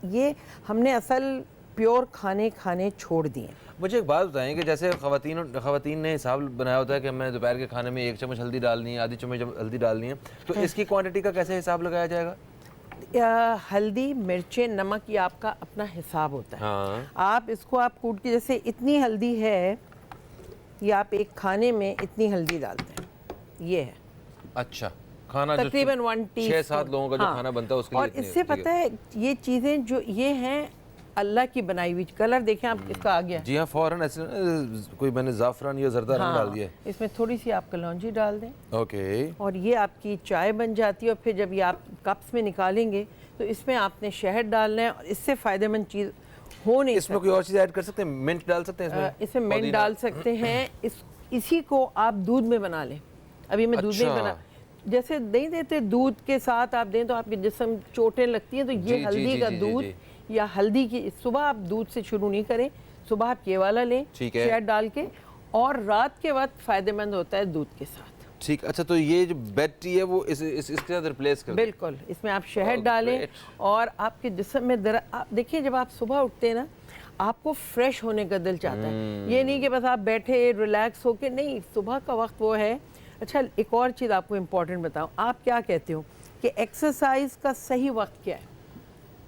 ये हमने असल प्योर खाने खाने छोड़ दिए। मुझे एक बात बताएं कि जैसे ख़वातीन ने हिसाब बनाया होता है कि मैं दोपहर के खाने में 1 चम्मच हल्दी डालनी है, आधी चम्मच हल्दी डालनी है, तो इसकी क्वांटिटी का कैसे हिसाब लगाया जाएगा? हल्दी, मिर्चें, नमक ये आपका अपना हिसाब होता है। हाँ। आप इसको आप कूट के, जैसे इतनी हल्दी है, ये आप एक खाने में इतनी हल्दी डालते हैं, ये है अच्छा, खाना तकरीबन 1 टीस्पून। 6-7 लोगों का जो खाना बनता है उसके लिए और इतनी इससे है, ठीक पता है ये चीज़ें जो ये हैं अल्लाह की बनाई हुई। कलर देखें आप, इसका आ गया। जी हाँ, फ़ौरन ऐसे कोई मैंने ज़ाफ़रान या ज़रदा रंग डाल दिया है। इसमें थोड़ी सी आप कलौंजी डाल दें ओके। और ये आपकी चाय बन जाती है। और फिर जब ये आप कप्स में निकालेंगे तो इसमें आपने शहद डालना है और इससे फ़ायदेमंद चीज़ हो नहीं इसमें कोई और चीज़ ऐड कर सकते हैं? मिंट डाल सकते हैं इसमें मिंट डाल सकते हैं। इसी को आप दूध में बना लें। अभी मैं दूध में ही बना, जैसे नहीं देते दूध के साथ आप दें तो आपके जिस्म चोटें लगती हैं, तो ये हल्दी का दूध या हल्दी की, सुबह आप दूध से शुरू नहीं करें, सुबह आप ये वाला लें शहद डाल के, और रात के वक्त फ़ायदेमंद होता है दूध के साथ। ठीक, अच्छा, तो ये जो बेड टी है वो इसके साथ रिप्लेस कर? बिल्कुल, इसमें आप शहद डालें और आपके जिस्म में आप देखिए जब आप सुबह उठते हैं ना, आपको फ्रेश होने का दिल चाहता है। ये नहीं कि बस आप बैठे रिलैक्स होके, नहीं, सुबह का वक्त वो है। अच्छा, एक और चीज़ आपको इम्पोर्टेंट बताऊं, आप क्या कहते हो कि एक्सरसाइज का सही वक्त क्या है?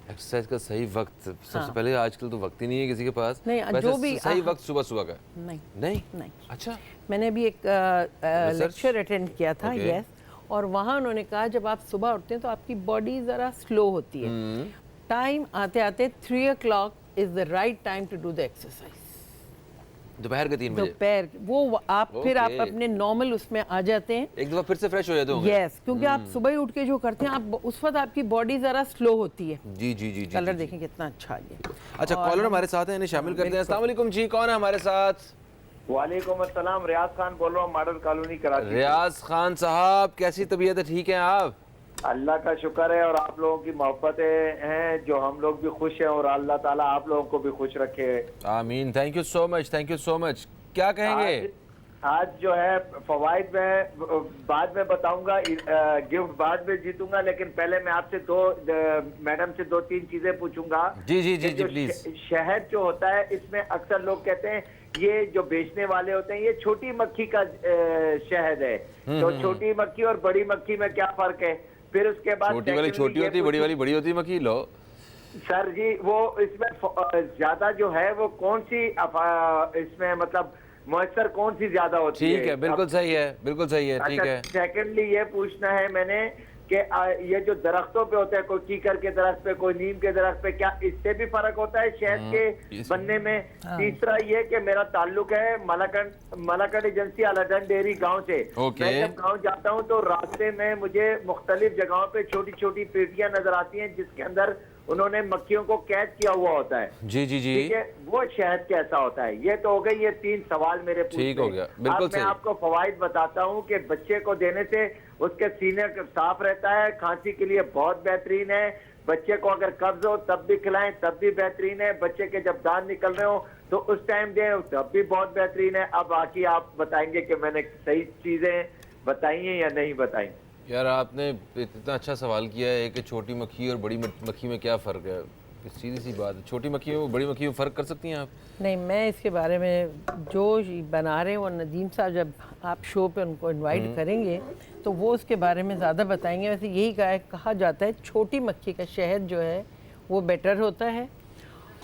एक्सरसाइज का सही वक्त सबसे पहले, आजकल तो वक्त ही नहीं है किसी के पास। नहीं, जो भी सही वक्त सुबह का नहीं नहीं नहीं। अच्छा, मैंने भी एक लेक्चर अटेंड किया था, यस, और वहाँ उन्होंने कहा जब आप सुबह उठते हैं तो आपकी बॉडी ज़रा स्लो होती है। टाइम आते आते 3 o'clock is the right time to do the exercise. दोपहर के 3 बजे दोपहर वो आप फिर आप अपने नॉर्मल उसमें आ जाते हैं, एक दफा फिर से फ्रेश हो जाते होंगे। यस, क्योंकि आप सुबह ही उठ के जो करते हैं आप उस वक्त आपकी बॉडी जरा स्लो होती है। जी जी जी। कलर देखें कितना अच्छा है। अच्छा, कॉलर हमारे साथ है, इन्हें शामिल करते हैं। अस्सलाम वालेकुम जी, कौन है हमारे साथ? वालेकुम अस्सलाम, रियाज खान बोल रहा हूँ, मॉडल कॉलोनी कराची। रियाज खान साहब, कैसी तबीयत है? ठीक है आप? अल्लाह का शुक्र है और आप लोगों की मोहब्बतें हैं जो हम लोग भी खुश हैं, और अल्लाह ताला आप लोगों को भी खुश रखे। आमीन। Thank you so much, thank you so much. क्या कहेंगे? आज जो है फवाइद में बाद में बताऊंगा, गिफ्ट बाद में जीतूंगा, लेकिन पहले मैं आपसे मैडम से 2-3 चीजें पूछूंगा। जी जी जी जी, प्लीज। शहद जो होता है, इसमें अक्सर लोग कहते हैं ये जो बेचने वाले होते हैं ये छोटी मक्खी का शहद है, तो छोटी मक्खी और बड़ी मक्खी में क्या फर्क है? फिर उसके बाद छोटी वाली छोटी होती है, बड़ी वाली बड़ी होती है मक्खी। लो सर जी, वो इसमें ज्यादा जो है वो कौन सी इसमें मतलब मॉइस्चर कौन सी ज्यादा होती है? ठीक है, बिल्कुल सही है, बिल्कुल सही है, ठीक है। सेकेंडली ये पूछना है मैंने कि ये जो दरख्तों पे होता है, कोई कीकर के दरख्त पे, कोई नीम के दरख्त पे, क्या इससे भी फर्क होता है शहद के बनने में? तीसरा ये कि मेरा ताल्लुक है मलाकंड एजेंसी अलादन डेयरी गांव से। मैं जब गांव जाता हूं तो रास्ते में मुझे मुख्तलिफ जगहों पे छोटी छोटी पेटियां नजर आती हैं जिसके अंदर उन्होंने मक्खियों को कैद किया हुआ होता है। जी जी जी, ठीक है, वो शहद कैसा होता है? ये तो हो गई, ये 3 सवाल मेरे पूछने। ठीक हो गया, बिल्कुल मैं आपको फवाइद बताता हूँ कि बच्चे को देने से उसके सीने साफ रहता है, खांसी के लिए बहुत बेहतरीन है। बच्चे को अगर कब्ज हो तब भी खिलाएं, तब भी बेहतरीन है। बच्चे के जब दांत निकल रहे हो तो उस टाइम दें, तब भी बहुत बेहतरीन है। अब बाकी आप बताएंगे कि मैंने सही चीजें बताई हैं या नहीं बताई। यार, आपने इतना अच्छा सवाल किया है कि छोटी मक्खी और बड़ी मक्खी में क्या फ़र्क है। सीधी सी बात है, छोटी मक्खी में बड़ी मक्खी में फ़र्क कर सकती हैं आप? नहीं, मैं इसके बारे में जो बना रहे हैं वो नदीम साहब जब आप शो पे उनको इनवाइट करेंगे तो वो उसके बारे में ज़्यादा बताएंगे। वैसे यही कहा जाता है छोटी मक्खी का शहद जो है वो बेटर होता है।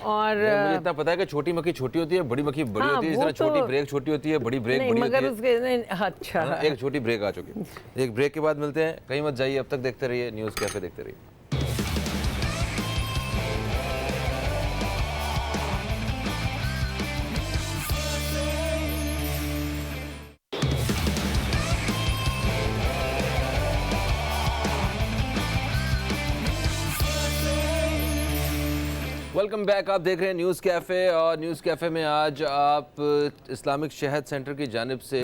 और मुझे इतना पता है कि छोटी मक्खी छोटी होती है, बड़ी मक्खी बड़ी होती है। जिस तरह छोटी ब्रेक छोटी होती है, बड़ी ब्रेक बड़ी होती है। उसके अच्छा, एक छोटी ब्रेक आ चुकी है। एक ब्रेक के बाद मिलते हैं, कहीं मत जाइए, अब तक देखते रहिए न्यूज़ कैफे, देखते रहिए। वेलकम बैक, आप देख रहे हैं न्यूज़ कैफ़े। और न्यूज़ कैफ़े में आज आप इस्लामिक शहद सेंटर की जानिब से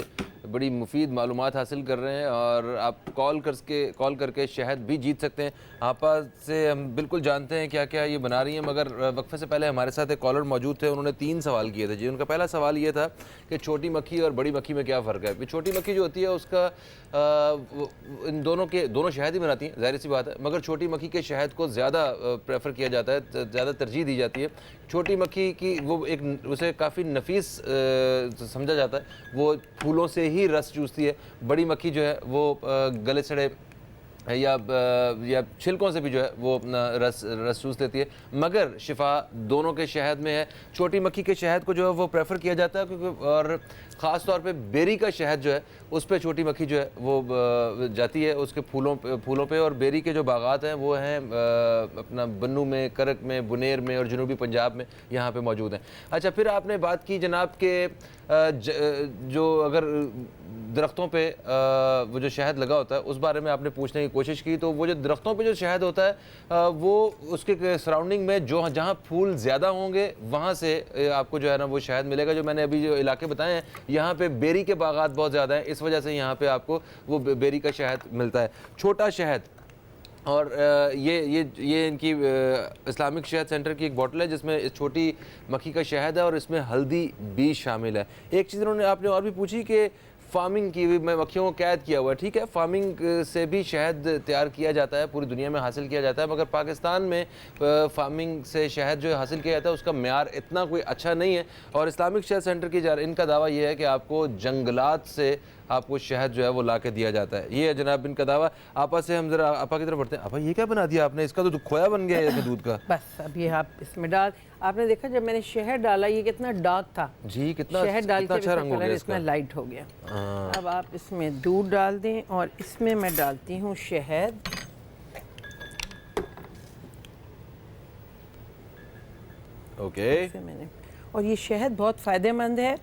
बड़ी मुफीद मालूमात हासिल कर रहे हैं और आप कॉल करके शहद भी जीत सकते हैं। आपा से हम बिल्कुल जानते हैं क्या क्या ये बना रही हैं, मगर वक्फे से पहले हमारे साथ एक कॉलर मौजूद थे, उन्होंने 3 सवाल किए थे जी। उनका पहला सवाल ये था कि छोटी मक्खी और बड़ी मक्खी में क्या फ़र्क है। छोटी मक्खी जो होती है उसका इन दोनों शहद ही बनाती हैं, जाहिर सी बात है, मगर छोटी मक्खी के शहद को ज़्यादा प्रेफर किया जाता है, ज़्यादा तरजीह दी जाती है। छोटी मक्खी की वो उसे काफ़ी नफीस समझा जाता है, वो फूलों से ही रस चूसती है। बड़ी मक्खी जो है वो गले सड़े या छिलकों से भी जो है वो अपना रस चूस लेती है, मगर शिफा दोनों के शहद में है। छोटी मक्खी के शहद को जो है वो प्रेफर किया जाता है क्योंकि, और ख़ास तौर पे बेरी का शहद जो है उस पे छोटी मक्खी जो है वो जाती है, उसके फूलों पे। और बेरी के जो बागात हैं वो हैं अपना बन्नू में, करक में, बुनेर में और जनूबी पंजाब में यहाँ पे मौजूद हैं। अच्छा, फिर आपने बात की जनाब के जो अगर दरख्तों पे वो जो शहद लगा होता है उस बारे में आपने पूछने की कोशिश की, तो वो जो दरख्तों पे जो शहद होता है वो उसके सराउंडिंग में जो जहाँ फूल ज़्यादा होंगे वहाँ से आपको जो है ना वो शहद मिलेगा। जो मैंने अभी जो इलाके बताए हैं यहाँ पे बेरी के बागात बहुत ज़्यादा हैं, इस वजह से यहाँ पे आपको वो बेरी का शहद मिलता है, छोटा शहद। और ये इनकी इस्लामिक शहद सेंटर की एक बोतल है जिसमें इस छोटी मक्खी का शहद है और इसमें हल्दी भी शामिल है। एक चीज़ उन्होंने आपने और भी पूछी कि फार्मिंग की भी, मैं मक्खियों को कैद किया हुआ है, ठीक है, फार्मिंग से भी शहद तैयार किया जाता है, पूरी दुनिया में हासिल किया जाता है, मगर पाकिस्तान में फार्मिंग से शहद जो हासिल किया जाता है उसका म्यार इतना कोई अच्छा नहीं है। और इस्लामिक शहद सेंटर की इनका दावा ये है कि आपको जंगलात से आपको शहद जो है वो ला के दिया जाता है। ये है जनाब इनका दावा। आपा से हम जरा आपा की तरफ बढ़ते हैं। आपा ये क्या बना दिया आपने, इसका तो खोया बन गया है दूध का। बस अब ये आप इसमें डाल, आपने देखा जब मैंने शहद डाला ये कितना डार्क था जी, कितना शहद डाल के अच्छा रंग हो गया इसमें लाइट हो गया। अब आप इसमें दूध डाल दें और इसमें मैं डालती हूँ शहद। ओके, मैंने, और ये शहद बहुत फ़ायदेमंद है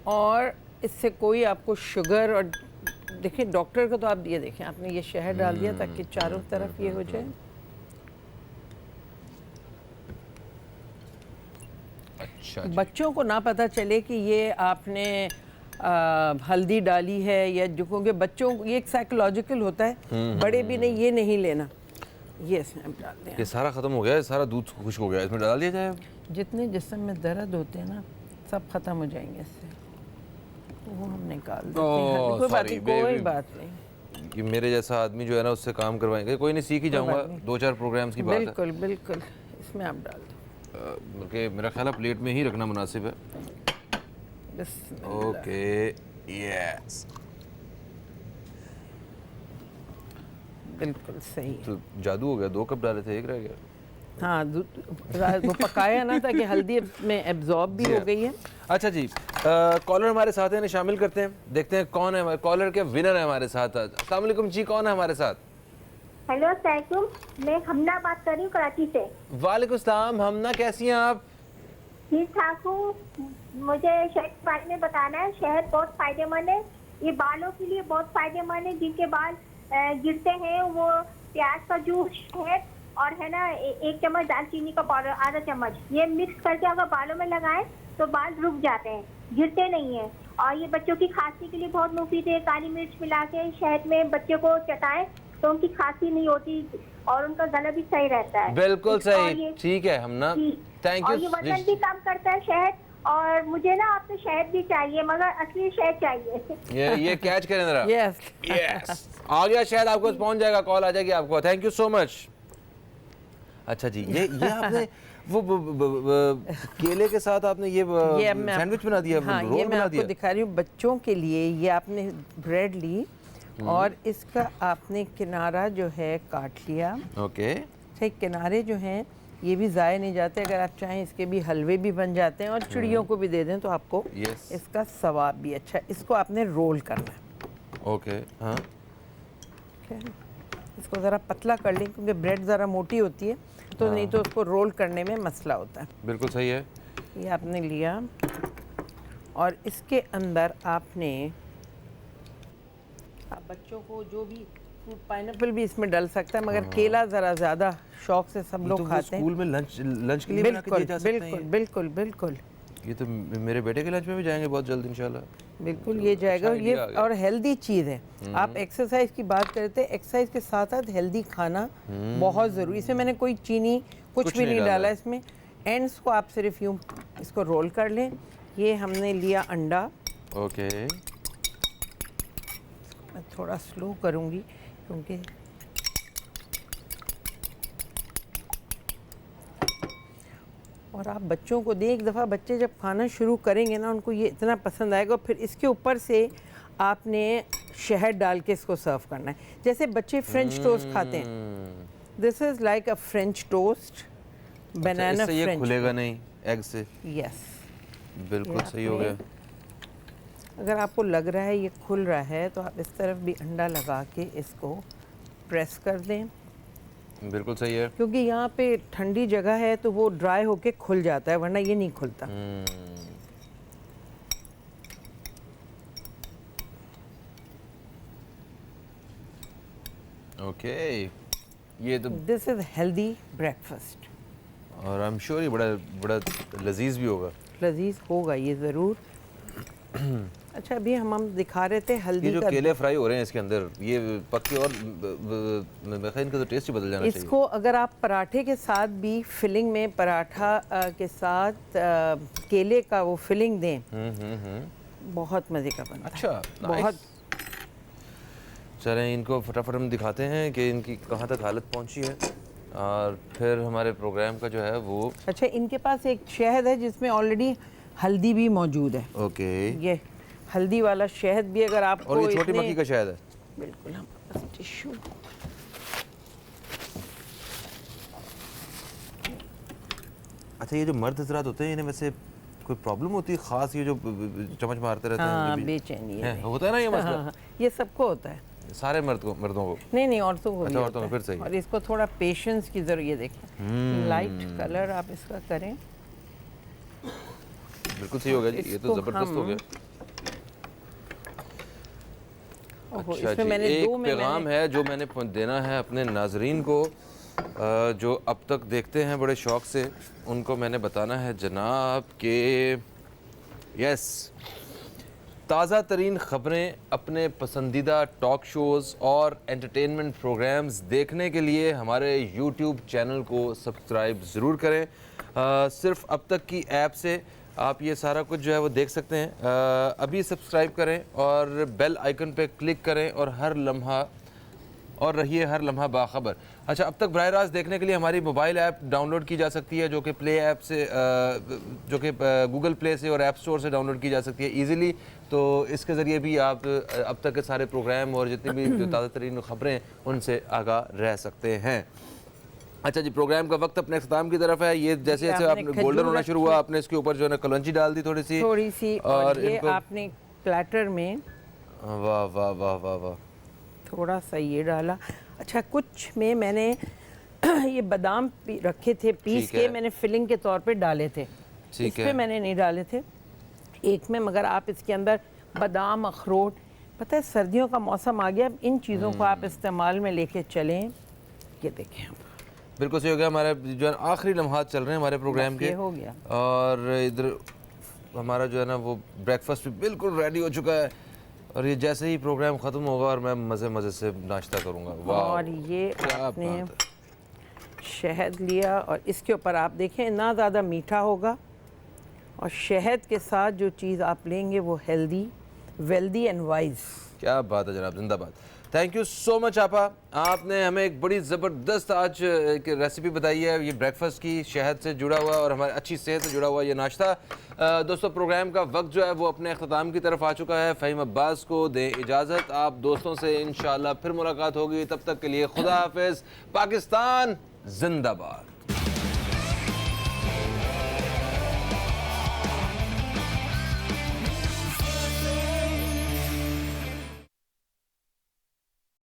और इससे कोई आपको शुगर, और देखिए डॉक्टर को तो आप ये देखें, आपने ये शहद डाल दिया ताकि चारों तरफ ये हो जाए। अच्छा, बच्चों को ना पता चले कि ये आपने हल्दी डाली है या जो, क्योंकि बच्चों को ये एक साइकोलॉजिकल होता है, बड़े भी नहीं, ये नहीं लेना। ये इसमें हम डाल दें। ये सारा ख़त्म हो गया है, सारा दूध खुश्क हो गया, इसमें डाल दिया जाए। जितने जिस्म में दर्द होते हैं ना सब ख़त्म हो जाएंगे इससे, वो हम निकाल देते हैं। कोई बात नहीं, कि मेरे जैसा आदमी जो है ना उससे काम करवाएंगे, कोई नहीं, सीख ही जाऊंगा, 2-4 प्रोग्राम्स की बात है। बिल्कुल बिल्कुल, इसमें आप डाल दो। बल्कि मेरा ख्याल है प्लेट में ही रखना मुनासिब है। ओके, यस, बिल्कुल सही। तो जादू हो गया, 2 कप डाले थे, 1 रह गया। हाँ, वो पकाया ना ताकि हल्दी में एब्जॉर्ब भी हो गई है। अच्छा जी, कॉलर हमारे साथ है, इन्हें शामिल करते हैं, देखते हैं कौन है कॉलर के विनर है हमारे साथ। अस्सलाम वालेकुम जी, कौन है हमारे साथ? हेलो अस्सलाम, मैं हमना बात कर रही हूँ कराची से। वालेकुम सलाम, हमना कैसी हैं आप? ठीक ठाक हूँ। मुझे शहद के बारे में बताना है। शहद बहुत फायदेमंद है, ये बालों के लिए बहुत फायदेमंद है। जिनके बाल गिरते हैं वो प्याज का जूस, शहद और है ना 1 चम्मच दालचीनी का पाउडर, आधा चम्मच, ये मिक्स करके अगर बालों में लगाएं तो बाल रुक जाते हैं, गिरते नहीं है। और ये बच्चों की खांसी के लिए बहुत मुफीद है। काली मिर्च मिला के शहद में बच्चे को चटाएं तो उनकी खांसी नहीं होती और उनका गला भी सही रहता है। बिल्कुल सही, ठीक है हमना, थैंक यू। और ये वजन भी कम करता है शहद। और मुझे ना आपसे शहद भी चाहिए, मगर असली शहद चाहिए। ये कैच करें जरा। यस यस, आ गया शहद, आपको पहुंच जाएगा, कॉल आ जाएगी आपको। Thank you so much. अच्छा जी, ये आपने वो केले के साथ आपने ये सैंडविच बना दिया, हाँ, रोल ये मैं बना आपको दिया। दिखा रही हूँ बच्चों के लिए। ये आपने ब्रेड ली और इसका आपने किनारा जो है काट लिया। ओके, ठीक, किनारे जो हैं ये भी ज़ाया नहीं जाते, अगर आप चाहें इसके भी हलवे भी बन जाते हैं और चिड़ियों को भी दे दें तो आपको इसका सवाब भी अच्छा। इसको आपने रोल करना है। ओके, हाँ, इसको ज़रा पतला कर लें क्योंकि ब्रेड ज़रा मोटी होती है, तो नहीं तो उसको रोल करने में मसला होता है। बिल्कुल सही है। ये आपने लिया और इसके अंदर आपने, आप बच्चों को जो भी फ्रूट, पाइनएप्पल भी इसमें डल सकता है, मगर केला ज़रा ज़्यादा शौक से सब लोग खाते हैं। स्कूल में लंच के लिए बना के दिए जा सकते हैं। बिल्कुल बिल्कुल बिल्कुल। ये तो मेरे बेटे के लंच में भी जाएंगे बहुत जल्द इंशाल्लाह। बिल्कुल ये जाएगा। अच्छा ये idea आ गया। और हेल्दी चीज़ है। आप एक्सरसाइज की बात करते हैं, एक्सरसाइज के साथ साथ हेल्दी खाना बहुत ज़रूरी। इसमें मैंने कोई चीनी कुछ भी नहीं डाला इसमें। एंड्स को आप सिर्फ यूँ इसको रोल कर लें। ये हमने लिया अंडा। ओके मैं थोड़ा स्लो करूँगी क्योंकि और आप बच्चों को दें, एक दफ़ा बच्चे जब खाना शुरू करेंगे ना उनको ये इतना पसंद आएगा। फिर इसके ऊपर से आपने शहद डाल के इसको सर्व करना है, जैसे बच्चे फ्रेंच टोस्ट खाते हैं। This is like a French toast, बनाना इससे ये फ्रेंच। खुलेगा नहीं एग से? यस, बिल्कुल सही हो गया। अगर आपको लग रहा है ये खुल रहा है तो आप इस तरफ भी अंडा लगा के इसको प्रेस कर दें, बिल्कुल सही है। क्योंकि यहाँ पे ठंडी जगह है तो वो ड्राई होके खुल जाता है, वरना ये नहीं खुलता। ओके ये तो, दिस इज हेल्दी ब्रेकफास्ट। और आई एम श्योर ये बड़ा बड़ा लजीज भी होगा। लजीज होगा ये ज़रूर। अच्छा अभी हम दिखा रहे थे ये हल्दी जो का। केले फ्राई हो रहे हैं इसके अंदर, ये पक्के और मैं इनका तो टेस्ट ही बदल जाना चाहिए। इसको अगर आप पराठे के साथ भी फिलिंग में पराठा के साथ केले का वो फिलिंग दें, बहुत मज़े का बनता है। अच्छा बहुत। चलें इनको फटाफट हम दिखाते हैं कि इनकी कहाँ तक हालत पहुँची है, और फिर हमारे प्रोग्राम का जो है वो। अच्छा इनके पास एक शहद है जिसमें ऑलरेडी हल्दी भी मौजूद है। ओके ये हल्दी वाला शहद भी अगर आपको और ये छोटी इतने- मक्खी का शहद है। बिल्कुल। हम बस टिश्यू अच्छा ये जो मर्द हजरात होते हैं इन्हें वैसे कोई प्रॉब्लम होती है ख़ास, ये जो चमच मारते रहते हैं? हाँ जब भी- बेचैनी है, है। होता है ना ये मसला? हाँ, ये सबको होता है। सारे मर्दों को? नहीं नहीं औरतों को भी अच्छा, होता औरतों को है। फिर सही है। और इसको थोड़ा पेशेंस की जरूरत, ये देखें लाइट कलर आप इसका करें। बिल्कुल सही हो गया जी, ये तो इसको ज़बरदस्त हो हम- गया। ओहो, अच्छा इसमें जी, मैंने एक दो में पैगाम है जो मैंने देना है अपने नाजरीन को, जो अब तक देखते हैं बड़े शौक से। उनको मैंने बताना है जनाब के यस, ताज़ा तरीन ख़बरें, अपने पसंदीदा टॉक शोज़ और एंटरटेनमेंट प्रोग्राम्स देखने के लिए हमारे यूट्यूब चैनल को सब्सक्राइब ज़रूर करें। सिर्फ अब तक की ऐप से आप ये सारा कुछ जो है वो देख सकते हैं। अभी सब्सक्राइब करें और बेल आइकन पे क्लिक करें और रहिए हर लम्हा बाखबर। अच्छा अब तक बराह रास्त देखने के लिए हमारी मोबाइल ऐप डाउनलोड की जा सकती है, जो कि प्ले ऐप से जो कि गूगल प्ले से और ऐप स्टोर से डाउनलोड की जा सकती है ईज़िली। तो इसके ज़रिए भी आप अब तक के सारे प्रोग्राम और जितनी भी जो ताज़ा तरीन ख़बरें उनसे आगाह रह सकते हैं। अच्छा जी, प्रोग्राम का वक्त अपने अख्ताम की तरफ है। ये जैसे जैसे आपने आपने गोल्डन होना खजूर शुरू हुआ, आपने इसके ऊपर जो है ना कलौंजी डाल दी थोड़ी सी और ये इनको आपने प्लेटर में वाह वाह वाह वाह वाह थोड़ा सा ये डाला। अच्छा कुछ में मैंने ये बादाम रखे थे पीस ठीक है। के, मैंने फिलिंग के तौर पे डाले थे। ठीक इस पे है। मैंने नहीं डाले थे एक में, मगर आप इसके अंदर बादाम अखरोट, पता है सर्दियों का मौसम आ गया, अब इन चीज़ों को आप इस्तेमाल में लेके चलें। ये देखें बिल्कुल सही हो गया। हमारे जो है आखिरी लम्हात चल रहे हैं हमारे प्रोग्राम बस के, ये हो गया। और इधर हमारा जो है ना वो ब्रेकफास्ट भी बिल्कुल रेडी हो चुका है, और ये जैसे ही प्रोग्राम ख़त्म होगा और मैं मज़े मज़े से नाश्ता करूँगा। वाह और ये क्या आपने बात है। शहद लिया और इसके ऊपर आप देखें ना ज़्यादा मीठा होगा, और शहद के साथ जो चीज़ आप लेंगे वो हेल्दी, वेल्दी एंड वाइज। क्या बात है जनाब, जिंदाबाद। थैंक यू सो मच आपा, आपने हमें एक बड़ी ज़बरदस्त आज एक रेसिपी बताई है, ये ब्रेकफास्ट की, शहद से जुड़ा हुआ और हमारी अच्छी सेहत से जुड़ा हुआ ये नाश्ता। दोस्तों प्रोग्राम का वक्त जो है वो अपने अख्ताम की तरफ आ चुका है। फ़हीम अब्बास को दें इजाज़त, आप दोस्तों से इंशाअल्लाह फिर मुलाकात होगी। तब तक के लिए खुदा हाफिज़। पाकिस्तान जिंदाबाद।